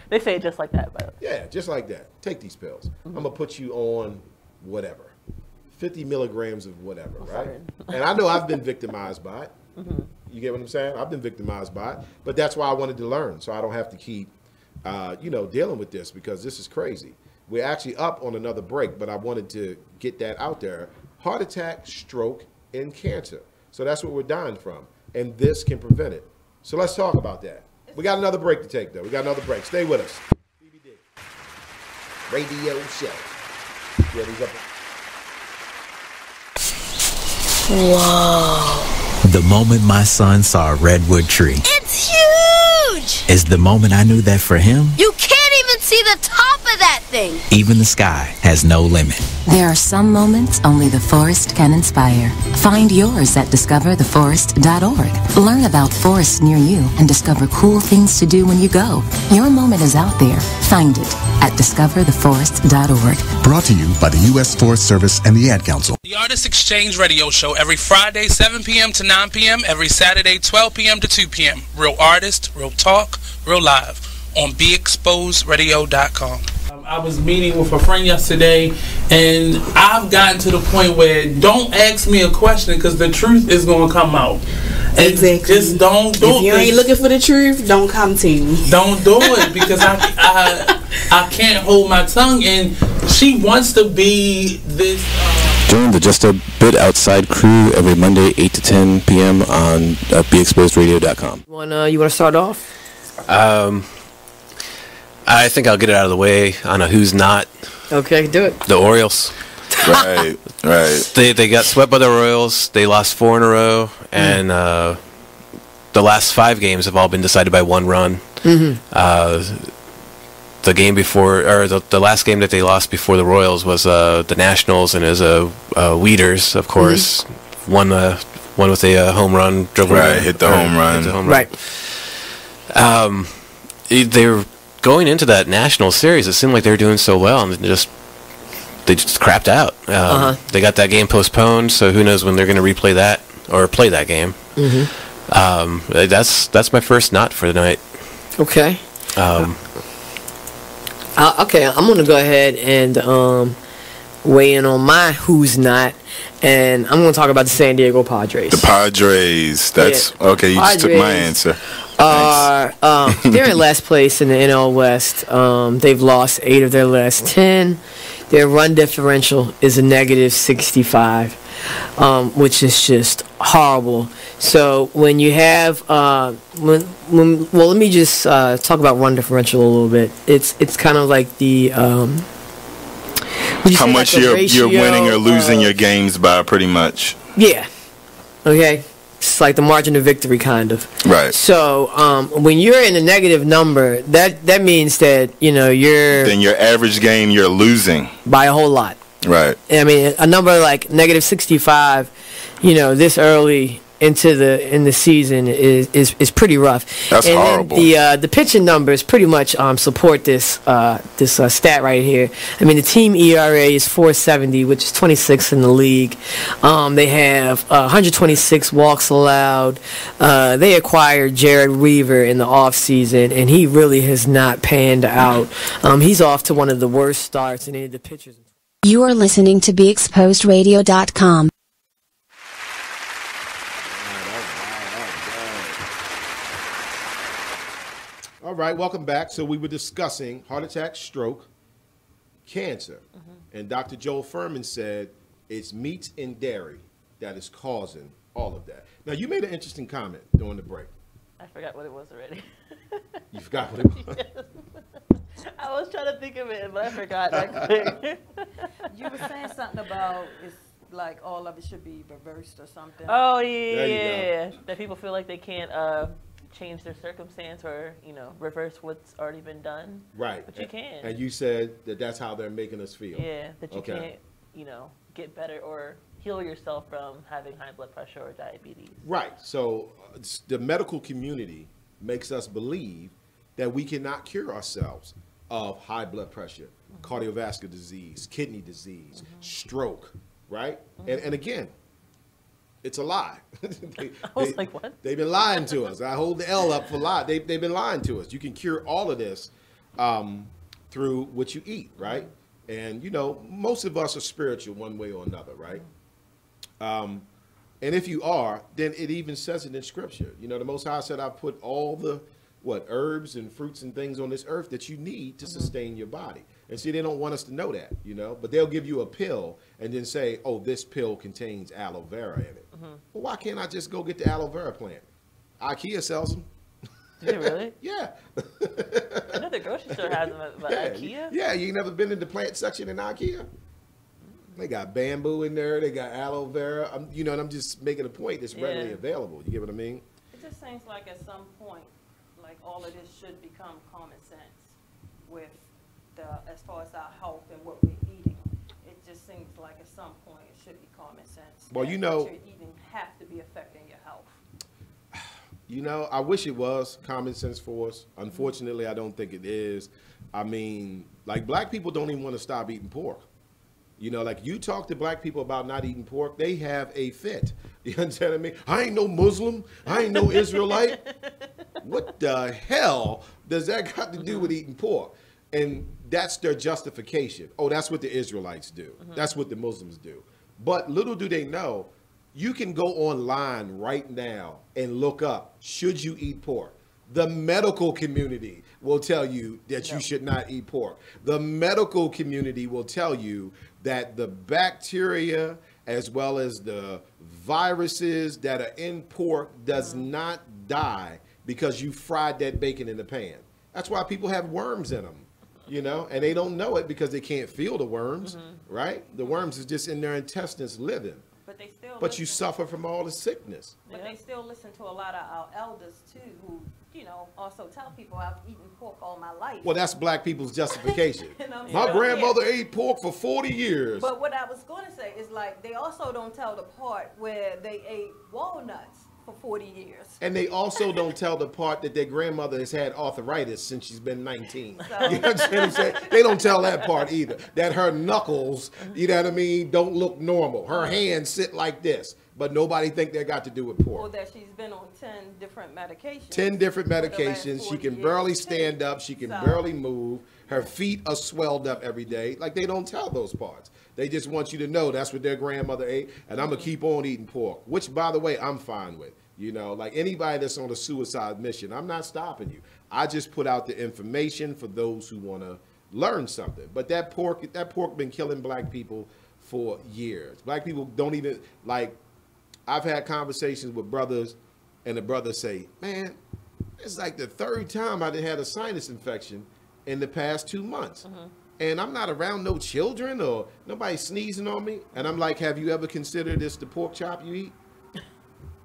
They say it just like that, but yeah, just like that. Take these pills. I'm gonna put you on whatever, 50 milligrams of whatever, right? And I know I've been victimized by it. You get what I'm saying? I've been victimized by it, but that's why I wanted to learn, so I don't have to keep, you know, dealing with this because this is crazy. We're actually up on another break, but I wanted to get that out there. Heart attack, stroke, and cancer. So that's what we're dying from, and this can prevent it. So let's talk about that. We got another break to take, though. We got another break. Stay with us. BBD Radio Show. Yeah, these up. Whoa. The moment my son saw a redwood tree. It's huge! Is the moment I knew that for him. You can't even see the top of that thing. Even the sky has no limit. There are some moments only the forest can inspire. Find yours at discovertheforest.org. Learn about forests near you and discover cool things to do when you go. Your moment is out there. Find it at discovertheforest.org. Brought to you by the U.S. Forest Service and the Ad Council. The Artist Exchange Radio Show every Friday, 7 p.m. to 9 p.m., every Saturday, 12 p.m. to 2 p.m. Real artist, real talk, real live on BeExposedRadio.com. I was meeting with a friend yesterday, and I've gotten to the point where don't ask me a question because the truth is going to come out. Exactly. Just don't do it. If you ain't looking for the truth, don't come to me. Don't do it because I can't hold my tongue, and she wants to be this. Join the Just a Bit Outside crew every Monday, 8 to 10 p.m. on BeExposedRadio.com. You want to start off? I think I'll get it out of the way on a who's not. Okay, do it. The Orioles. Right, right. They got swept by the Royals. They lost 4 in a row, and the last 5 games have all been decided by 1 run. The game before, or the last game that they lost before the Royals was the Nationals, and it was Weeders, of course, one with a home run, hit the home run. Right. They were going into that National series. It seemed like they were doing so well, and they just crapped out. They got that game postponed, so who knows when they're going to replay that or play that game. That's my first not for the night. Okay. Okay, I'm going to go ahead and weigh in on my who's not, and I'm going to talk about the San Diego Padres. The Padres. That's okay. You just took my answer. They're in last place in the NL West. They've lost 8 of their last 10. Their run differential is a negative 65, which is just horrible. So when you have well, let me just talk about run differential a little bit. It's kind of like the how much you're winning or losing your games by, pretty much. Yeah. Okay. It's like the margin of victory, kind of. Right. So when you're in a negative number, that means that then your average game you're losing by a whole lot. Right. I mean, a number like negative 65, this early in the season is pretty rough. That's horrible. The pitching numbers pretty much support this stat right here. I mean, the team ERA is 4.70, which is 26th in the league. They have 126 walks allowed. They acquired Jared Weaver in the offseason, and he really has not panned out. He's off to one of the worst starts in any of the pitchers. You are listening to BeExposedRadio.com. All right, welcome back. So we were discussing heart attack, stroke, cancer. And Dr. Joel Furman said it's meats and dairy that is causing all of that. Now, you made an interesting comment during the break. I forgot what it was already. You forgot what it was? Yes. I was trying to think of it, but I forgot that quick. You were saying something about it's like all of it should be reversed or something. Oh, yeah. That people feel like they can't change their circumstance or, reverse what's already been done. Right. But you can. And you said that that's how they're making us feel. Yeah, that you can't, get better or heal yourself from having high blood pressure or diabetes. Right. So the medical community makes us believe that we cannot cure ourselves of high blood pressure, cardiovascular disease, kidney disease, stroke, right? And again, it's a lie. I was like, what? They've been lying to us. I hold the L up for lie. They've been lying to us. You can cure all of this through what you eat, right? And, most of us are spiritual one way or another, right? And if you are, then it even says it in Scripture. The Most High said, I put all the, herbs and fruits and things on this earth that you need to sustain your body. And see, they don't want us to know that, but they'll give you a pill and then say, oh, this pill contains aloe vera in it. Well, why can't I just go get the aloe vera plant? IKEA sells them. Did it really? Yeah. I know the grocery store has them, but IKEA? Yeah, you never been in the plant section in IKEA? They got bamboo in there. They got aloe vera. And I'm just making a point that's readily available. You get what I mean? It just seems like at some point, like all of this should become common sense with as far as our health and what we're eating. It just seems like at some point it should be common sense. Well, what you're eating have to be affecting your health. I wish it was common sense for us. Unfortunately, I don't think it is. I mean, like black people don't even want to stop eating pork. Like you talk to black people about not eating pork, they have a fit. You understand me? I ain't no Muslim. I ain't no Israelite. What the hell does that got to do with eating pork? And that's their justification. Oh, that's what the Israelites do. That's what the Muslims do. But little do they know, you can go online right now and look up, should you eat pork? The medical community will tell you that you should not eat pork. The medical community will tell you that the bacteria as well as the viruses that are in pork does not die because you fried that bacon in the pan. That's why people have worms in them, you know, and they don't know it because they can't feel the worms, right? The worms is just in their intestines living. But they still. But you suffer from all the sickness. But they still listen to a lot of our elders too, who, you know, also tell people I've eaten pork all my life. Well, that's black people's justification. And My grandmother ate pork for 40 years. But what I was going to say is, like, they also don't tell the part where they ate walnuts for 40 years. And they also don't tell the part that their grandmother has had arthritis since she's been 19. So. You know what I'm saying? They don't tell that part either. That her knuckles, you know what I mean, don't look normal. Her hands sit like this. But nobody think they got to do with pork. Or that she's been on 10 different medications. 10 different medications. She can barely stand up. She can barely move. Her feet are swelled up every day. Like, they don't tell those parts. They just want you to know that's what their grandmother ate, and I'm going to keep on eating pork, which, by the way, I'm fine with. You know, like anybody that's on a suicide mission, I'm not stopping you. I just put out the information for those who want to learn something. But that pork been killing black people for years. Black people don't even, like, I've had conversations with brothers, and the brothers say, man, it's like the third time I done had a sinus infection in the past 2 months. And I'm not around no children or nobody sneezing on me. And I'm like, have you ever considered this the pork chop you eat?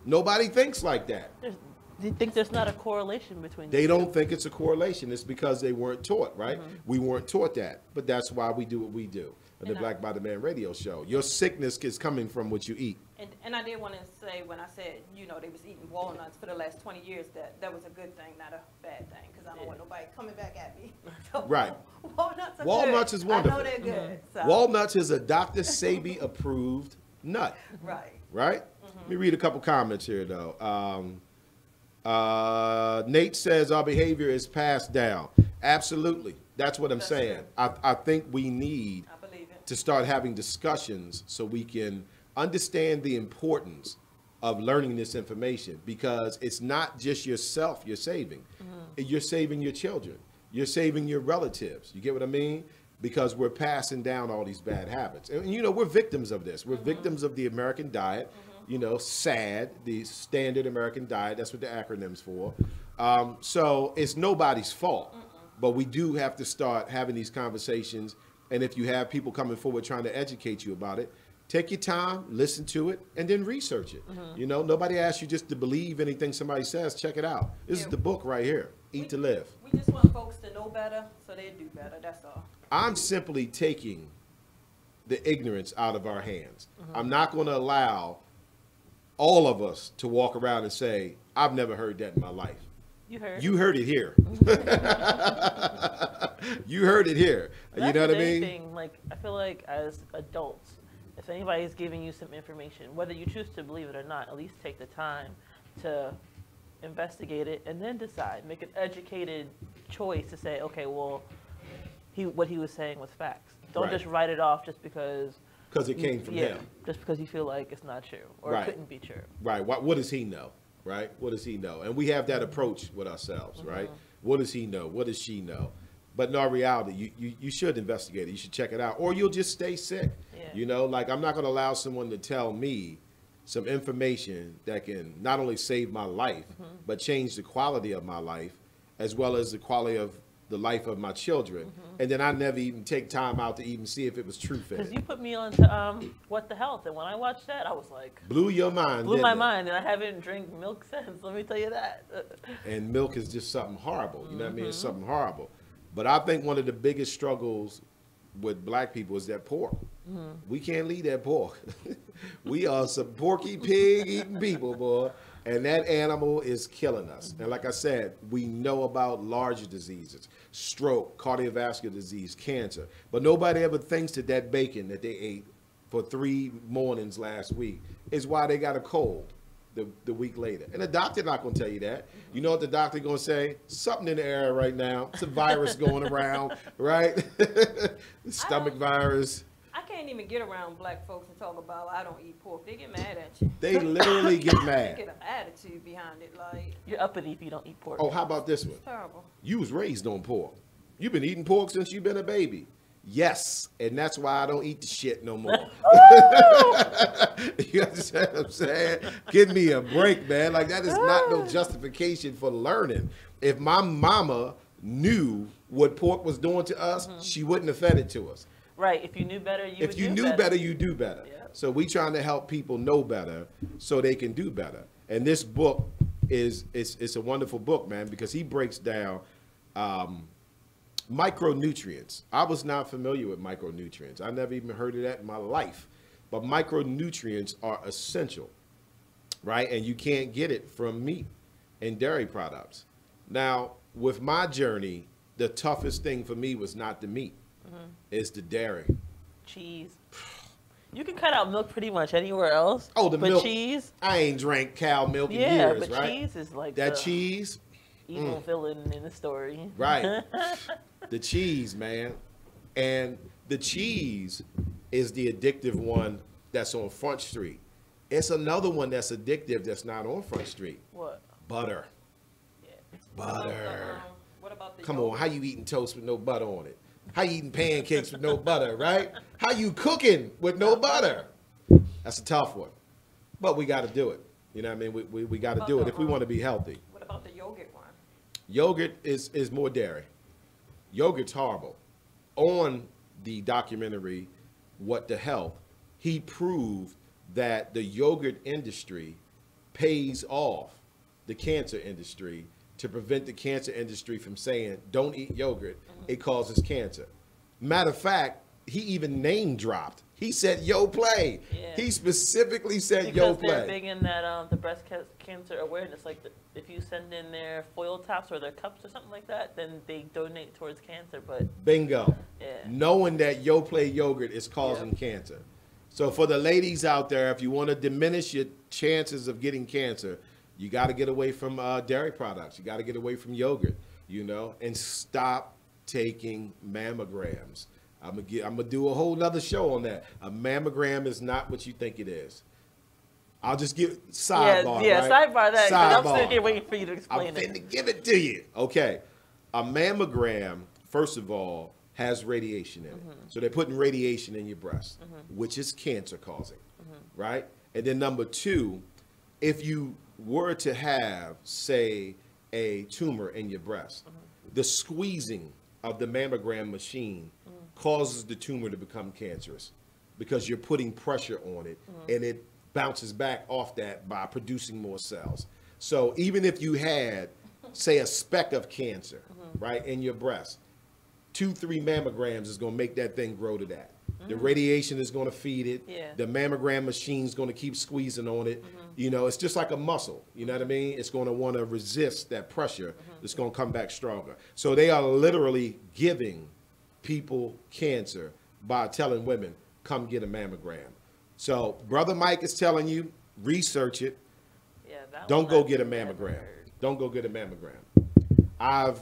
Nobody thinks like that. Do you think there's not a correlation between They don't think it's a correlation. It's because they weren't taught, right? We weren't taught that. But that's why we do what we do on the Black by the Man radio show. Your sickness is coming from what you eat. And I did want to say, when I said, you know, they was eating walnuts for the last 20 years, that was a good thing, not a bad thing, because I don't want nobody coming back at me. So, Right. Walnuts is good. wonderful. I know they're good. So. Walnuts is a Dr. Sebi approved nut. Right. Right? Let me read a couple comments here, though. Nate says our behavior is passed down. Absolutely. That's what I'm saying. I think we need to start having discussions so we can understand the importance of learning this information, because it's not just yourself you're saving. You're saving your children. You're saving your relatives. You get what I mean? Because we're passing down all these bad habits. And, you know, we're victims of this. We're victims of the American diet. You know, SAD, the Standard American Diet. That's what the acronym's for. So it's nobody's fault. But we do have to start having these conversations. And if you have people coming forward trying to educate you about it, take your time, listen to it, and then research it. You know, nobody asks you just to believe anything somebody says. Check it out. This is the book right here, Eat to Live. We just want folks to know better so they do better. That's all. I'm simply taking the ignorance out of our hands. I'm not going to allow all of us to walk around and say, I've never heard that in my life. You heard it here. You heard it here. That's you know what I mean? Thing. Like, I feel like as adults, if anybody's giving you some information, whether you choose to believe it or not, at least take the time to investigate it and then decide. Make an educated choice to say, okay, well, what he was saying was facts. Don't just write it off just because it came from him. Just because you feel like it's not true or it couldn't be true. Right. What does he know? Right? What does he know? And we have that approach with ourselves, right? What does he know? What does she know? But in our reality, you should investigate it. You should check it out, or you'll just stay sick. You know, like, I'm not going to allow someone to tell me some information that can not only save my life, but change the quality of my life, as well as the quality of the life of my children. And then I never even take time out to even see if it was truth in it. Because you put me on to What the Health, and when I watched that, I was like... Blew your mind, Blew my mind, and I haven't drank milk since, let me tell you that. And milk is just something horrible, you know what I mean? It's something horrible. But I think one of the biggest struggles with black people is that pork. We can't leave that pork. We are some porky pig eating people, boy. And that animal is killing us. And like I said, we know about larger diseases, stroke, cardiovascular disease, cancer. But nobody ever thinks that that bacon that they ate for 3 mornings last week is why they got a cold the week later. And the doctor not going to tell you that. You know what the doctor going to say? Something in the air right now. It's a virus going around, right? The stomach virus. I can't even get around black folks and talk about I don't eat pork. They get mad at you. They literally get mad. They get an attitude behind it, like you're uppity if you don't eat pork. Oh, how about this one? It's terrible. You was raised on pork. You've been eating pork since you've been a baby. Yes, and that's why I don't eat the shit no more. You understand what I'm saying? Give me a break, man. Like, that is not no justification for learning. If my mama knew what pork was doing to us, she wouldn't have fed it to us. Right. If you knew better, you would do better. If you knew better, you do better. Yeah. So we trying to help people know better so they can do better. And this book it's a wonderful book, man, because he breaks down micronutrients. I was not familiar with micronutrients. I never even heard of that in my life. But micronutrients are essential, right? And you can't get it from meat and dairy products. Now, with my journey, the toughest thing for me was not the meat. It's the dairy. Cheese. You can cut out milk pretty much anywhere else. Oh, the but milk. Cheese. I ain't drank cow milk in yeah, years, but right? Cheese is like that cheese. Evil villain in the story. Right. The cheese, man. And the cheese is the addictive one that's on Front Street. It's another one that's addictive that's not on Front Street. What? Butter. Yeah. Butter. What about the Come on, how you eating toast with no butter on it? How you eating pancakes with no butter, right? How you cooking with no butter? That's a tough one. But we got to do it. You know what I mean? We got to do it if we want to be healthy. What about the yogurt one? Yogurt is more dairy. Yogurt's horrible. On the documentary, What the Health, he proved that the yogurt industry pays off the cancer industry to prevent the cancer industry from saying, don't eat yogurt, it causes cancer. Matter of fact, he even name dropped. He said, Yoplait. Yeah. He specifically said because Yoplait. They're big in that the breast cancer awareness. Like if you send in their foil tops or their cups or something like that, then they donate towards cancer. But bingo. Yeah. Knowing that Yoplait yogurt is causing cancer. So for the ladies out there, if you want to diminish your chances of getting cancer, you got to get away from dairy products. You got to get away from yogurt, you know, and stop taking mammograms. I'm gonna do a whole nother show on that. A mammogram is not what you think it is. I'll just give sidebar. Yeah, right? sidebar that. I'm sitting here waiting for you to explain it. I'm finna give it to you. Okay, a mammogram, first of all, has radiation in it. So they're putting radiation in your breast, which is cancer causing, right? And then number two, if you were to have, say, a tumor in your breast, the squeezing of the mammogram machine causes the tumor to become cancerous because you're putting pressure on it and it bounces back off that by producing more cells. So even if you had, say, a speck of cancer, right, in your breast, 2-3 mammograms is going to make that thing grow to that. The radiation is going to feed it. Yeah. The mammogram machine is going to keep squeezing on it. You know, it's just like a muscle. You know what I mean? It's going to want to resist that pressure. It's going to come back stronger. So they are literally giving people cancer by telling women, come get a mammogram. So Brother Mike is telling you, research it. Yeah, don't go get a mammogram. Don't go get a mammogram. I've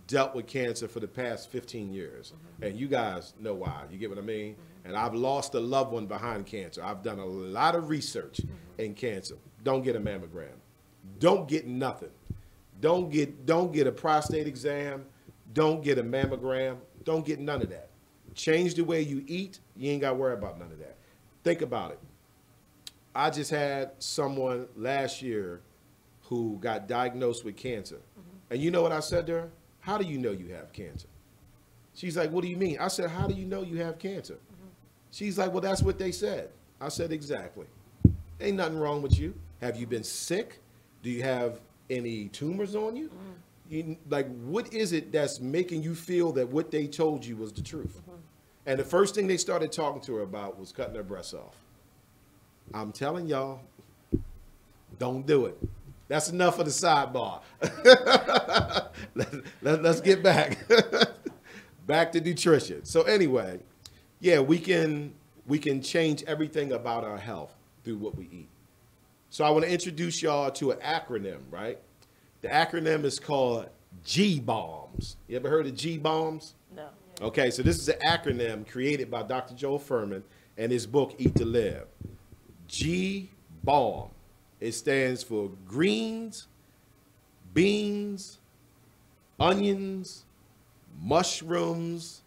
dealt with cancer for the past 15 years. And you guys know why. You get what I mean? And I've lost a loved one behind cancer. I've done a lot of research in cancer. Don't get a mammogram. Don't get nothing. Don't get a prostate exam. Don't get a mammogram. Don't get none of that. Change the way you eat. You ain't got to worry about none of that. Think about it. I just had someone last year who got diagnosed with cancer. And you know what I said to her? How do you know you have cancer? She's like, what do you mean? I said, how do you know you have cancer? She's like, well, that's what they said. I said, exactly. Ain't nothing wrong with you. Have you been sick? Do you have any tumors on you? Like, what is it that's making you feel that what they told you was the truth? And the first thing they started talking to her about was cutting her breasts off. I'm telling y'all, don't do it. That's enough of the sidebar. Let's get back. Back to nutrition. So anyway, yeah, we can change everything about our health through what we eat. So I want to introduce y'all to an acronym, right? The acronym is called G-BOMBS. You ever heard of G-BOMBS? No. Okay, so this is an acronym created by Dr. Joel Fuhrman and his book, Eat to Live. G-BOMB. It stands for greens, beans, onions, mushrooms,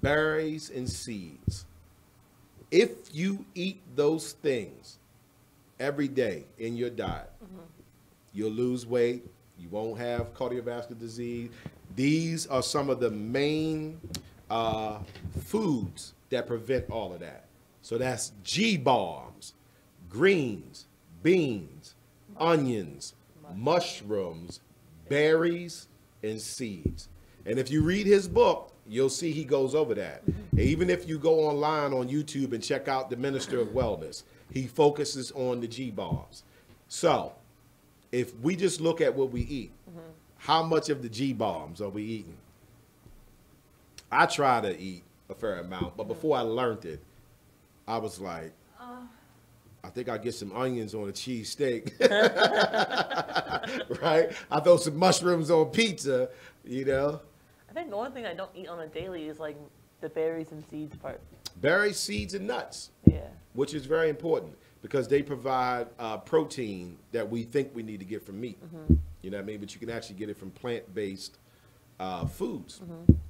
berries, and seeds. If you eat those things every day in your diet, you'll lose weight, You won't have cardiovascular disease. These are some of the main foods that prevent all of that. So that's G-bombs, greens, beans, onions, mushrooms, berries, and seeds. And if you read his book, you'll see he goes over that. And even if you go online on YouTube and check out the Minister of Wellness, he focuses on the G-bombs. So if we just look at what we eat, how much of the G-bombs are we eating? I try to eat a fair amount, but before I learned it, I was like, I think I'll get some onions on a cheesesteak. Right? I throw some mushrooms on pizza, you know? I think the only thing I don't eat on a daily is like the berries and seeds part. Berries, seeds, and nuts. Yeah. Which is very important because they provide protein that we think we need to get from meat. You know what I mean? But you can actually get it from plant-based foods.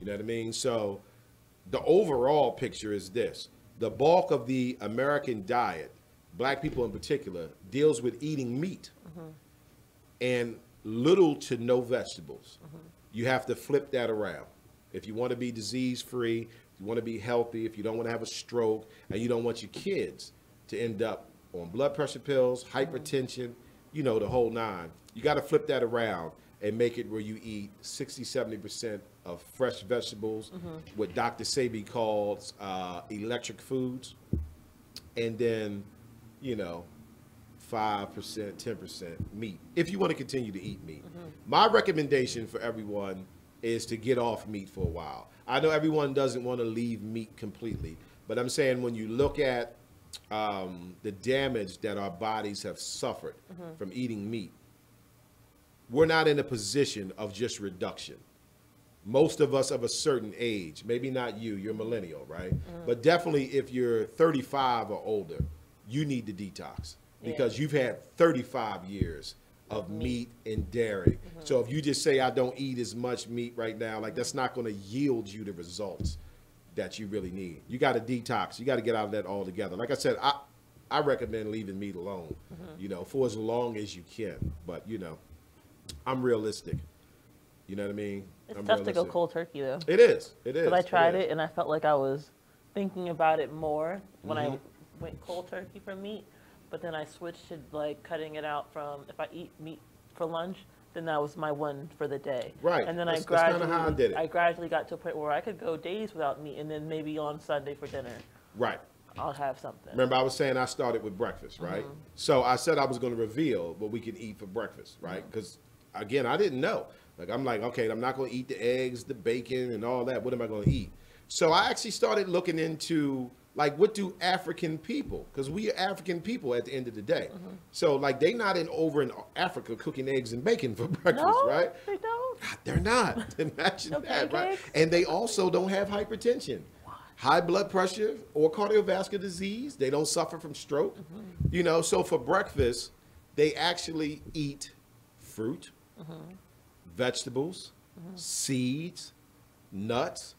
You know what I mean? So the overall picture is this. The bulk of the American diet, black people in particular, deals with eating meat and little to no vegetables. You have to flip that around. If you want to be disease-free, if you want to be healthy, if you don't want to have a stroke, and you don't want your kids to end up on blood pressure pills, hypertension, you know, the whole nine, you got to flip that around and make it where you eat 60-70% of fresh vegetables, what Dr. Sebi calls electric foods, and then, you know, 5%, 10% meat, if you want to continue to eat meat. My recommendation for everyone is to get off meat for a while. I know everyone doesn't want to leave meat completely, but I'm saying when you look at the damage that our bodies have suffered from eating meat, we're not in a position of just reduction. Most of us of a certain age, maybe not you, you're millennial, right? But definitely if you're 35 or older, you need to detox because you've had 35 years of meat and dairy. So if you just say, I don't eat as much meat right now, like that's not going to yield you the results that you really need. You got to detox. You got to get out of that altogether. Like I said, I recommend leaving meat alone, you know, for as long as you can. But, you know, I'm realistic. You know what I mean? It's tough to go cold turkey, though. It is. It is. But I tried it, and I felt like I was thinking about it more when I went cold turkey for meat. But then I switched to, like, cutting it out from, if I eat meat for lunch, then that was my one for the day. Right. And then that's kind of how I did it. I gradually got to a point where I could go days without meat, and then maybe on Sunday for dinner, Right. I'll have something. Remember, I was saying I started with breakfast, right? So I said I was going to reveal what we can eat for breakfast, right? Because, again, I didn't know. Like, I'm like, okay, I'm not going to eat the eggs, the bacon, and all that. What am I going to eat? So I actually started looking into, like, what do African people, because we are African people at the end of the day. So, like, they not over in Africa cooking eggs and bacon for breakfast, right? They don't. They're not. Imagine that, right? And they also don't have hypertension, high blood pressure, or cardiovascular disease. They don't suffer from stroke. You know, so for breakfast, they actually eat fruit, vegetables, seeds, nuts.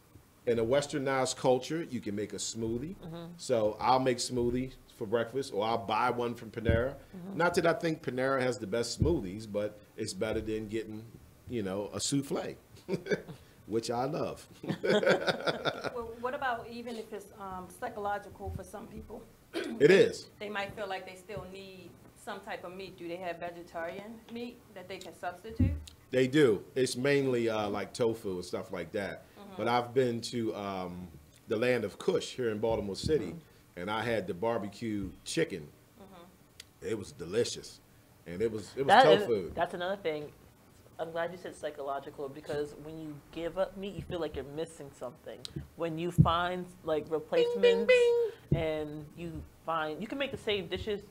In a westernized culture, you can make a smoothie. So I'll make smoothies for breakfast, or I'll buy one from Panera. Not that I think Panera has the best smoothies, but it's better than getting, you know, a souffle, which I love. Well, what about even if it's psychological for some people? It is. They might feel like they still need some type of meat. Do they have vegetarian meat that they can substitute? They do. It's mainly like tofu and stuff like that. But I've been to the land of Kush here in Baltimore City, and I had the barbecue chicken. It was delicious, and it was tofu. That's another thing. I'm glad you said psychological, because when you give up meat, you feel like you're missing something. When you find like replacements, and you can make the same dishes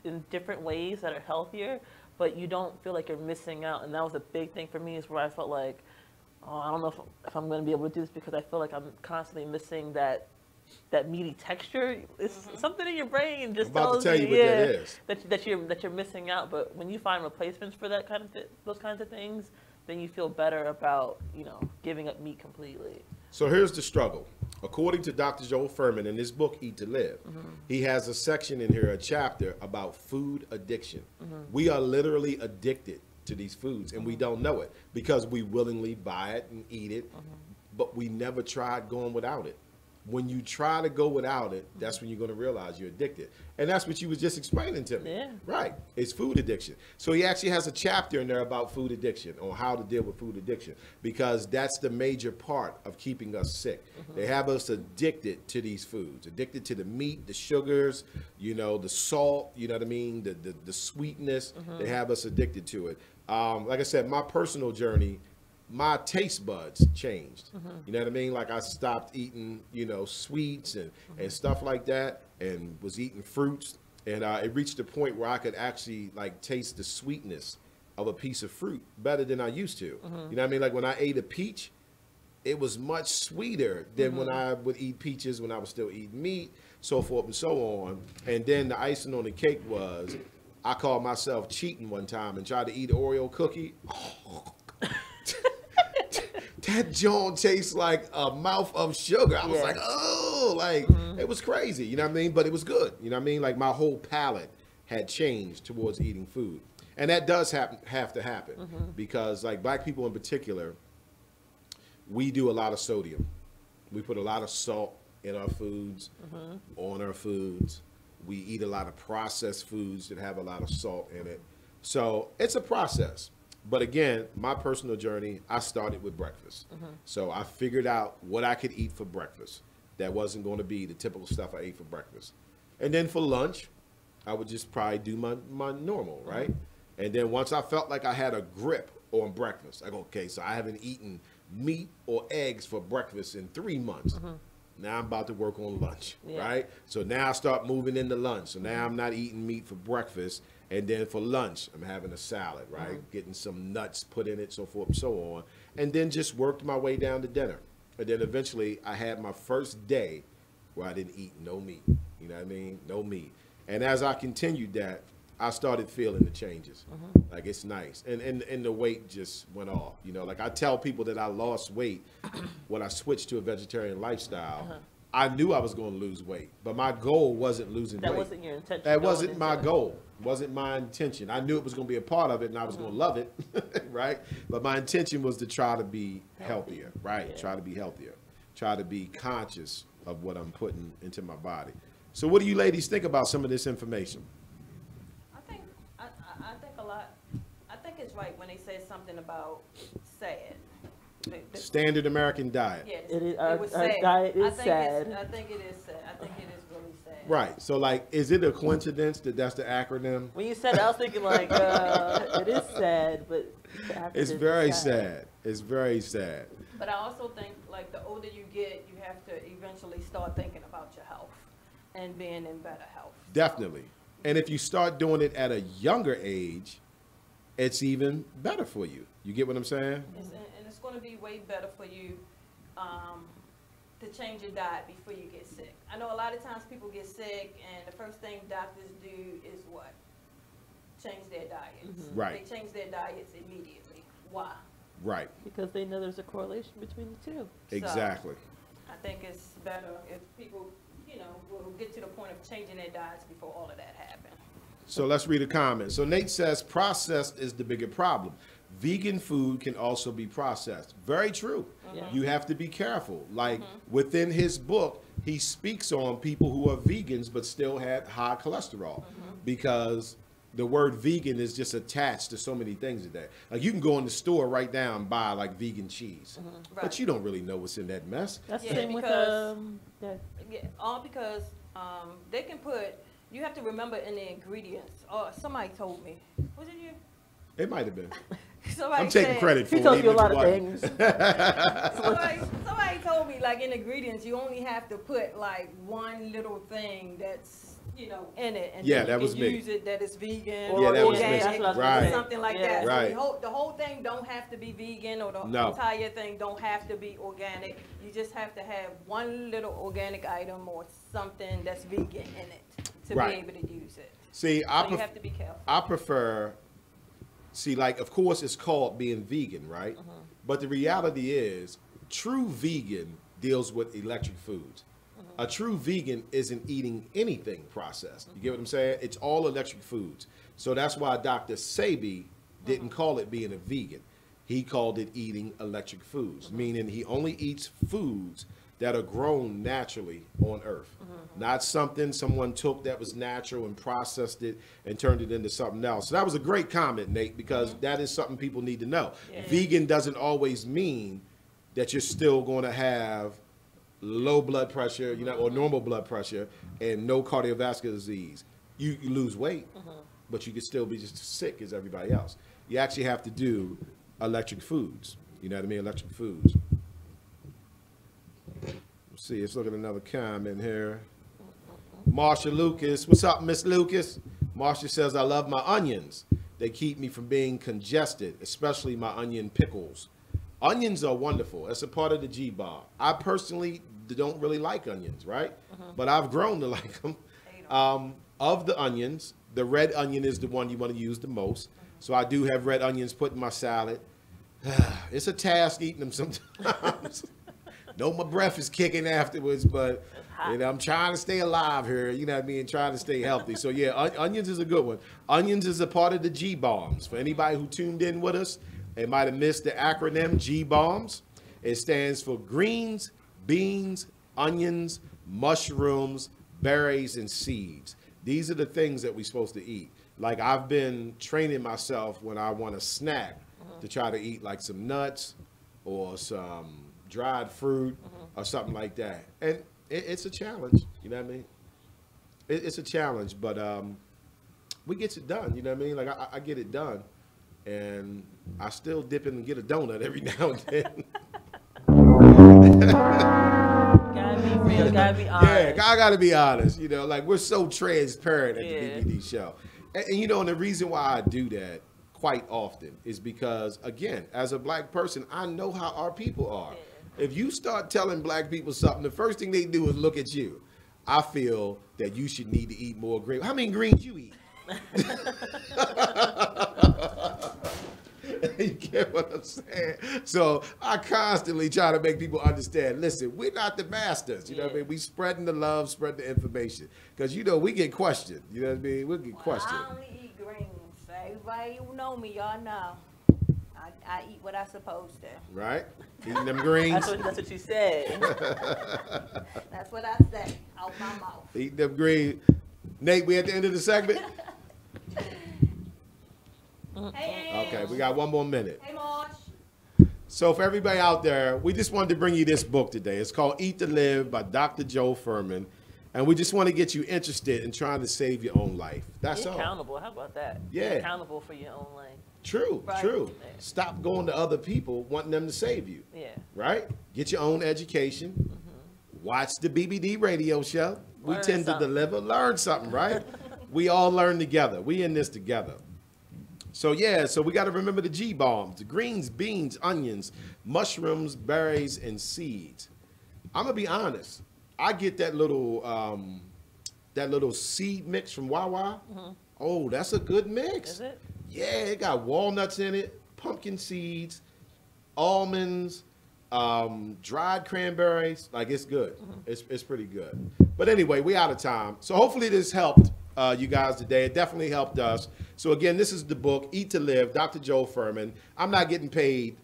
in different ways that are healthier, but you don't feel like you're missing out. And that was a big thing for me, is where I felt like, oh, I don't know if I'm going to be able to do this, because I feel like I'm constantly missing that meaty texture. It's something in your brain just tells you that you're missing out. But when you find replacements for that those kinds of things, then you feel better about, you know, giving up meat completely. So here's the struggle. According to Dr. Joel Fuhrman in his book Eat to Live, he has a section in here, a chapter about food addiction. We are literally addicted to these foods, and we don't know it because we willingly buy it and eat it, but we never tried going without it. When you try to go without it, that's when you're going to realize you're addicted. And that's what you was just explaining to me. Yeah. Right. It's food addiction. So he actually has a chapter in there about food addiction, on how to deal with food addiction, because that's the major part of keeping us sick. They have us addicted to these foods, addicted to the meat, the sugars, you know, the salt, you know what I mean, the sweetness. They have us addicted to it. Like I said, my personal journey, my taste buds changed. You know what I mean? Like I stopped eating, you know, sweets and stuff like that, and was eating fruits. And it reached a point where I could actually like taste the sweetness of a piece of fruit better than I used to. You know what I mean? Like when I ate a peach, it was much sweeter than when I would eat peaches when I was still eating meat, so forth and so on. And then the icing on the cake was, I called myself cheating one time and tried to eat an Oreo cookie. That joint tastes like a mouth of sugar. I was like, oh, like it was crazy, you know what I mean? But it was good, you know what I mean? Like my whole palate had changed towards eating food. And that does have to happen because like black people in particular, we do a lot of sodium. We put a lot of salt in our foods, on our foods. We eat a lot of processed foods that have a lot of salt in it. So it's a process. But again, my personal journey, I started with breakfast. So I figured out what I could eat for breakfast that wasn't going to be the typical stuff I ate for breakfast. And then for lunch, I would just probably do my normal, right? And then once I felt like I had a grip on breakfast, I go, okay, so I haven't eaten meat or eggs for breakfast in 3 months. Now I'm about to work on lunch, right? So now I start moving into lunch. So now I'm not eating meat for breakfast. And then for lunch, I'm having a salad, right? Getting some nuts put in it, so forth and so on. And then just worked my way down to dinner. And then eventually I had my first day where I didn't eat no meat. You know what I mean? No meat. And as I continued that, I started feeling the changes. Like it's nice. And the weight just went off. You know, like I tell people that I lost weight when I switched to a vegetarian lifestyle. I knew I was going to lose weight, but my goal wasn't losing weight. That wasn't your intention. That wasn't my goal. Wasn't my intention. I knew it was going to be a part of it, and I was going to love it, right? But my intention was to try to be healthier, right? Yeah. Try to be healthier. Try to be conscious of what I'm putting into my body. So what do you ladies think about some of this information? I think a lot. I think it's right when they say something about sad. Standard American diet. Yes, it is. Our diet is sad. I think it is sad. I think it is really sad. Right. So, like, is it a coincidence that that's the acronym? When you said it, I was thinking, like, it is sad, but it's very sad. It's very sad. But I also think, like, the older you get, you have to eventually start thinking about your health and being in better health. Definitely. And if you start doing it at a younger age, it's even better for you. You get what I'm saying? It's going to be way better for you to change your diet before you get sick. I know a lot of times people get sick, and the first thing doctors do is what? Change their diets. Right. They change their diets immediately. Why? Right. Because they know there's a correlation between the two. Exactly. So I think it's better if people, you know, will get to the point of changing their diets before all of that happens. So let's read a comment. So Nate says, processed is the bigger problem. Vegan food can also be processed. Very true. You have to be careful. Like within his book, he speaks on people who are vegans but still had high cholesterol because the word vegan is just attached to so many things today. Like you can go in the store right now and buy like vegan cheese, but you don't really know what's in that mess. That's the same with all because they can put. You have to remember in the ingredients. Oh, somebody told me. Was it you? It might have been. I'm taking credit for it. He told you a lot of things. somebody told me, like in ingredients, you only have to put like one little thing that's, you know, in it, and then you can use it that is vegan or organic or something like that. Right. So the whole thing don't have to be vegan, or the entire thing don't have to be organic. You just have to have one little organic item or something that's vegan in it to be able to use it. See, you have to be careful. I prefer. See, like, of course, it's called being vegan, right? But the reality is, true vegan deals with electric foods. A true vegan isn't eating anything processed. You get what I'm saying? It's all electric foods. So that's why Dr. Sebi didn't call it being a vegan. He called it eating electric foods, meaning he only eats foods that are grown naturally on Earth. Not something someone took that was natural and processed it and turned it into something else. So that was a great comment, Nate, because that is something people need to know. Vegan doesn't always mean that you're still going to have low blood pressure, you know, or normal blood pressure and no cardiovascular disease. You lose weight, but you can still be just as sick as everybody else. You actually have to do electric foods. You know what I mean? Electric foods. Let's see, let's look at another comment here. Marsha Lucas, what's up, Miss Lucas? Marsha says, I love my onions. They keep me from being congested, especially my onion pickles. Onions are wonderful. It's a part of the G-Bar. I personally don't really like onions, right? But I've grown to like them. Of the onions, the red onion is the one you want to use the most. So I do have red onions put in my salad. It's a task eating them sometimes. No, my breath is kicking afterwards, but you know, I'm trying to stay alive here, you know what I mean, trying to stay healthy. So yeah, onions is a good one. Onions is a part of the G-Bombs. For anybody who tuned in with us, they might have missed the acronym G-Bombs. It stands for greens, beans, onions, mushrooms, berries, and seeds. These are the things that we're supposed to eat. Like I've been training myself when I want a snack to try to eat like some nuts or some dried fruit or something like that. And it's a challenge, you know what I mean? It's a challenge, but we get it done, you know what I mean? Like I get it done, and I still dip in and get a donut every now and then. Gotta be real, gotta be honest. Yeah, I gotta be honest, you know, like we're so transparent at the BBD show. And you know, and the reason why I do that quite often is because, again, as a black person, I know how our people are. If you start telling black people something, the first thing they do is look at you. I feel that you should need to eat more greens. How many greens you eat? You get what I'm saying? So I constantly try to make people understand, listen, we're not the masters. You know what I mean? We spreading the love, spread the information. Because, you know, we get questioned. You know what I mean? We'll get questioned. I only eat greens. Everybody who know me, y'all know. I eat what I'm supposed to. Right? Eating them greens. That's what you said. That's what I say out my mouth. Eating them greens. Nate, we at the end of the segment? Hey, okay, we got one more minute. Hey, Marsh. So for everybody out there, we just wanted to bring you this book today. It's called Eat to Live by Dr. Joe Fuhrman. And we just want to get you interested in trying to save your own life. That's all. Accountable. How about that? Yeah. Be accountable for your own life. True, Right. true. Stop going to other people wanting them to save you. Yeah. Right? Get your own education. Watch the BBD radio show. We Learn tend something. to deliver. Learn something, right? We all learn together. We in this together. So yeah, so we got to remember the G-Bombs, the greens, beans, onions, mushrooms, berries, and seeds. I'm going to be honest. I get that little seed mix from Wawa. Oh, that's a good mix. Is it? Yeah, it got walnuts in it, pumpkin seeds, almonds, dried cranberries. Like, it's good. It's pretty good. But anyway, we out of time. So hopefully this helped you guys today. It definitely helped us. So again, this is the book, Eat to Live, Dr. Joe Fuhrman. I'm not getting paid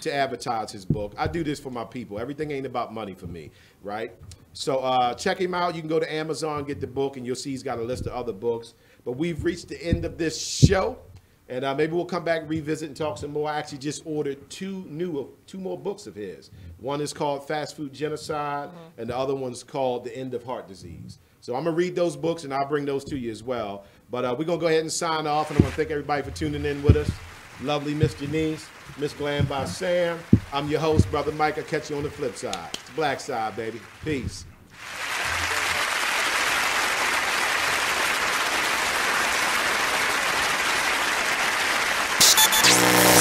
to advertise his book. I do this for my people. Everything ain't about money for me, right? So check him out. You can go to Amazon, get the book, and you'll see he's got a list of other books. But we've reached the end of this show. And maybe we'll come back, revisit, and talk some more. I actually just ordered two more books of his. One is called Fast Food Genocide, and the other one's called The End of Heart Disease. So I'm going to read those books, and I'll bring those to you as well. But we're going to go ahead and sign off, and I want to thank everybody for tuning in with us. Lovely Miss Janice, Miss Glam by Sam. I'm your host, Brother Mike. I'll catch you on the flip side. It's the black side, baby. Peace.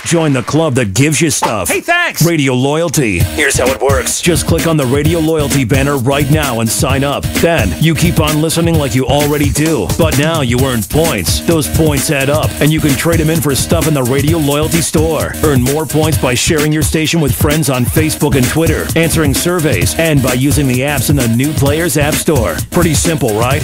Join the club that gives you stuff. Hey, thanks! Radio Loyalty. Here's how it works. Just click on the Radio Loyalty banner right now and sign up. Then, you keep on listening like you already do. But now you earn points. Those points add up, and you can trade them in for stuff in the Radio Loyalty store. Earn more points by sharing your station with friends on Facebook and Twitter, answering surveys, and by using the apps in the New Players App Store. Pretty simple, right?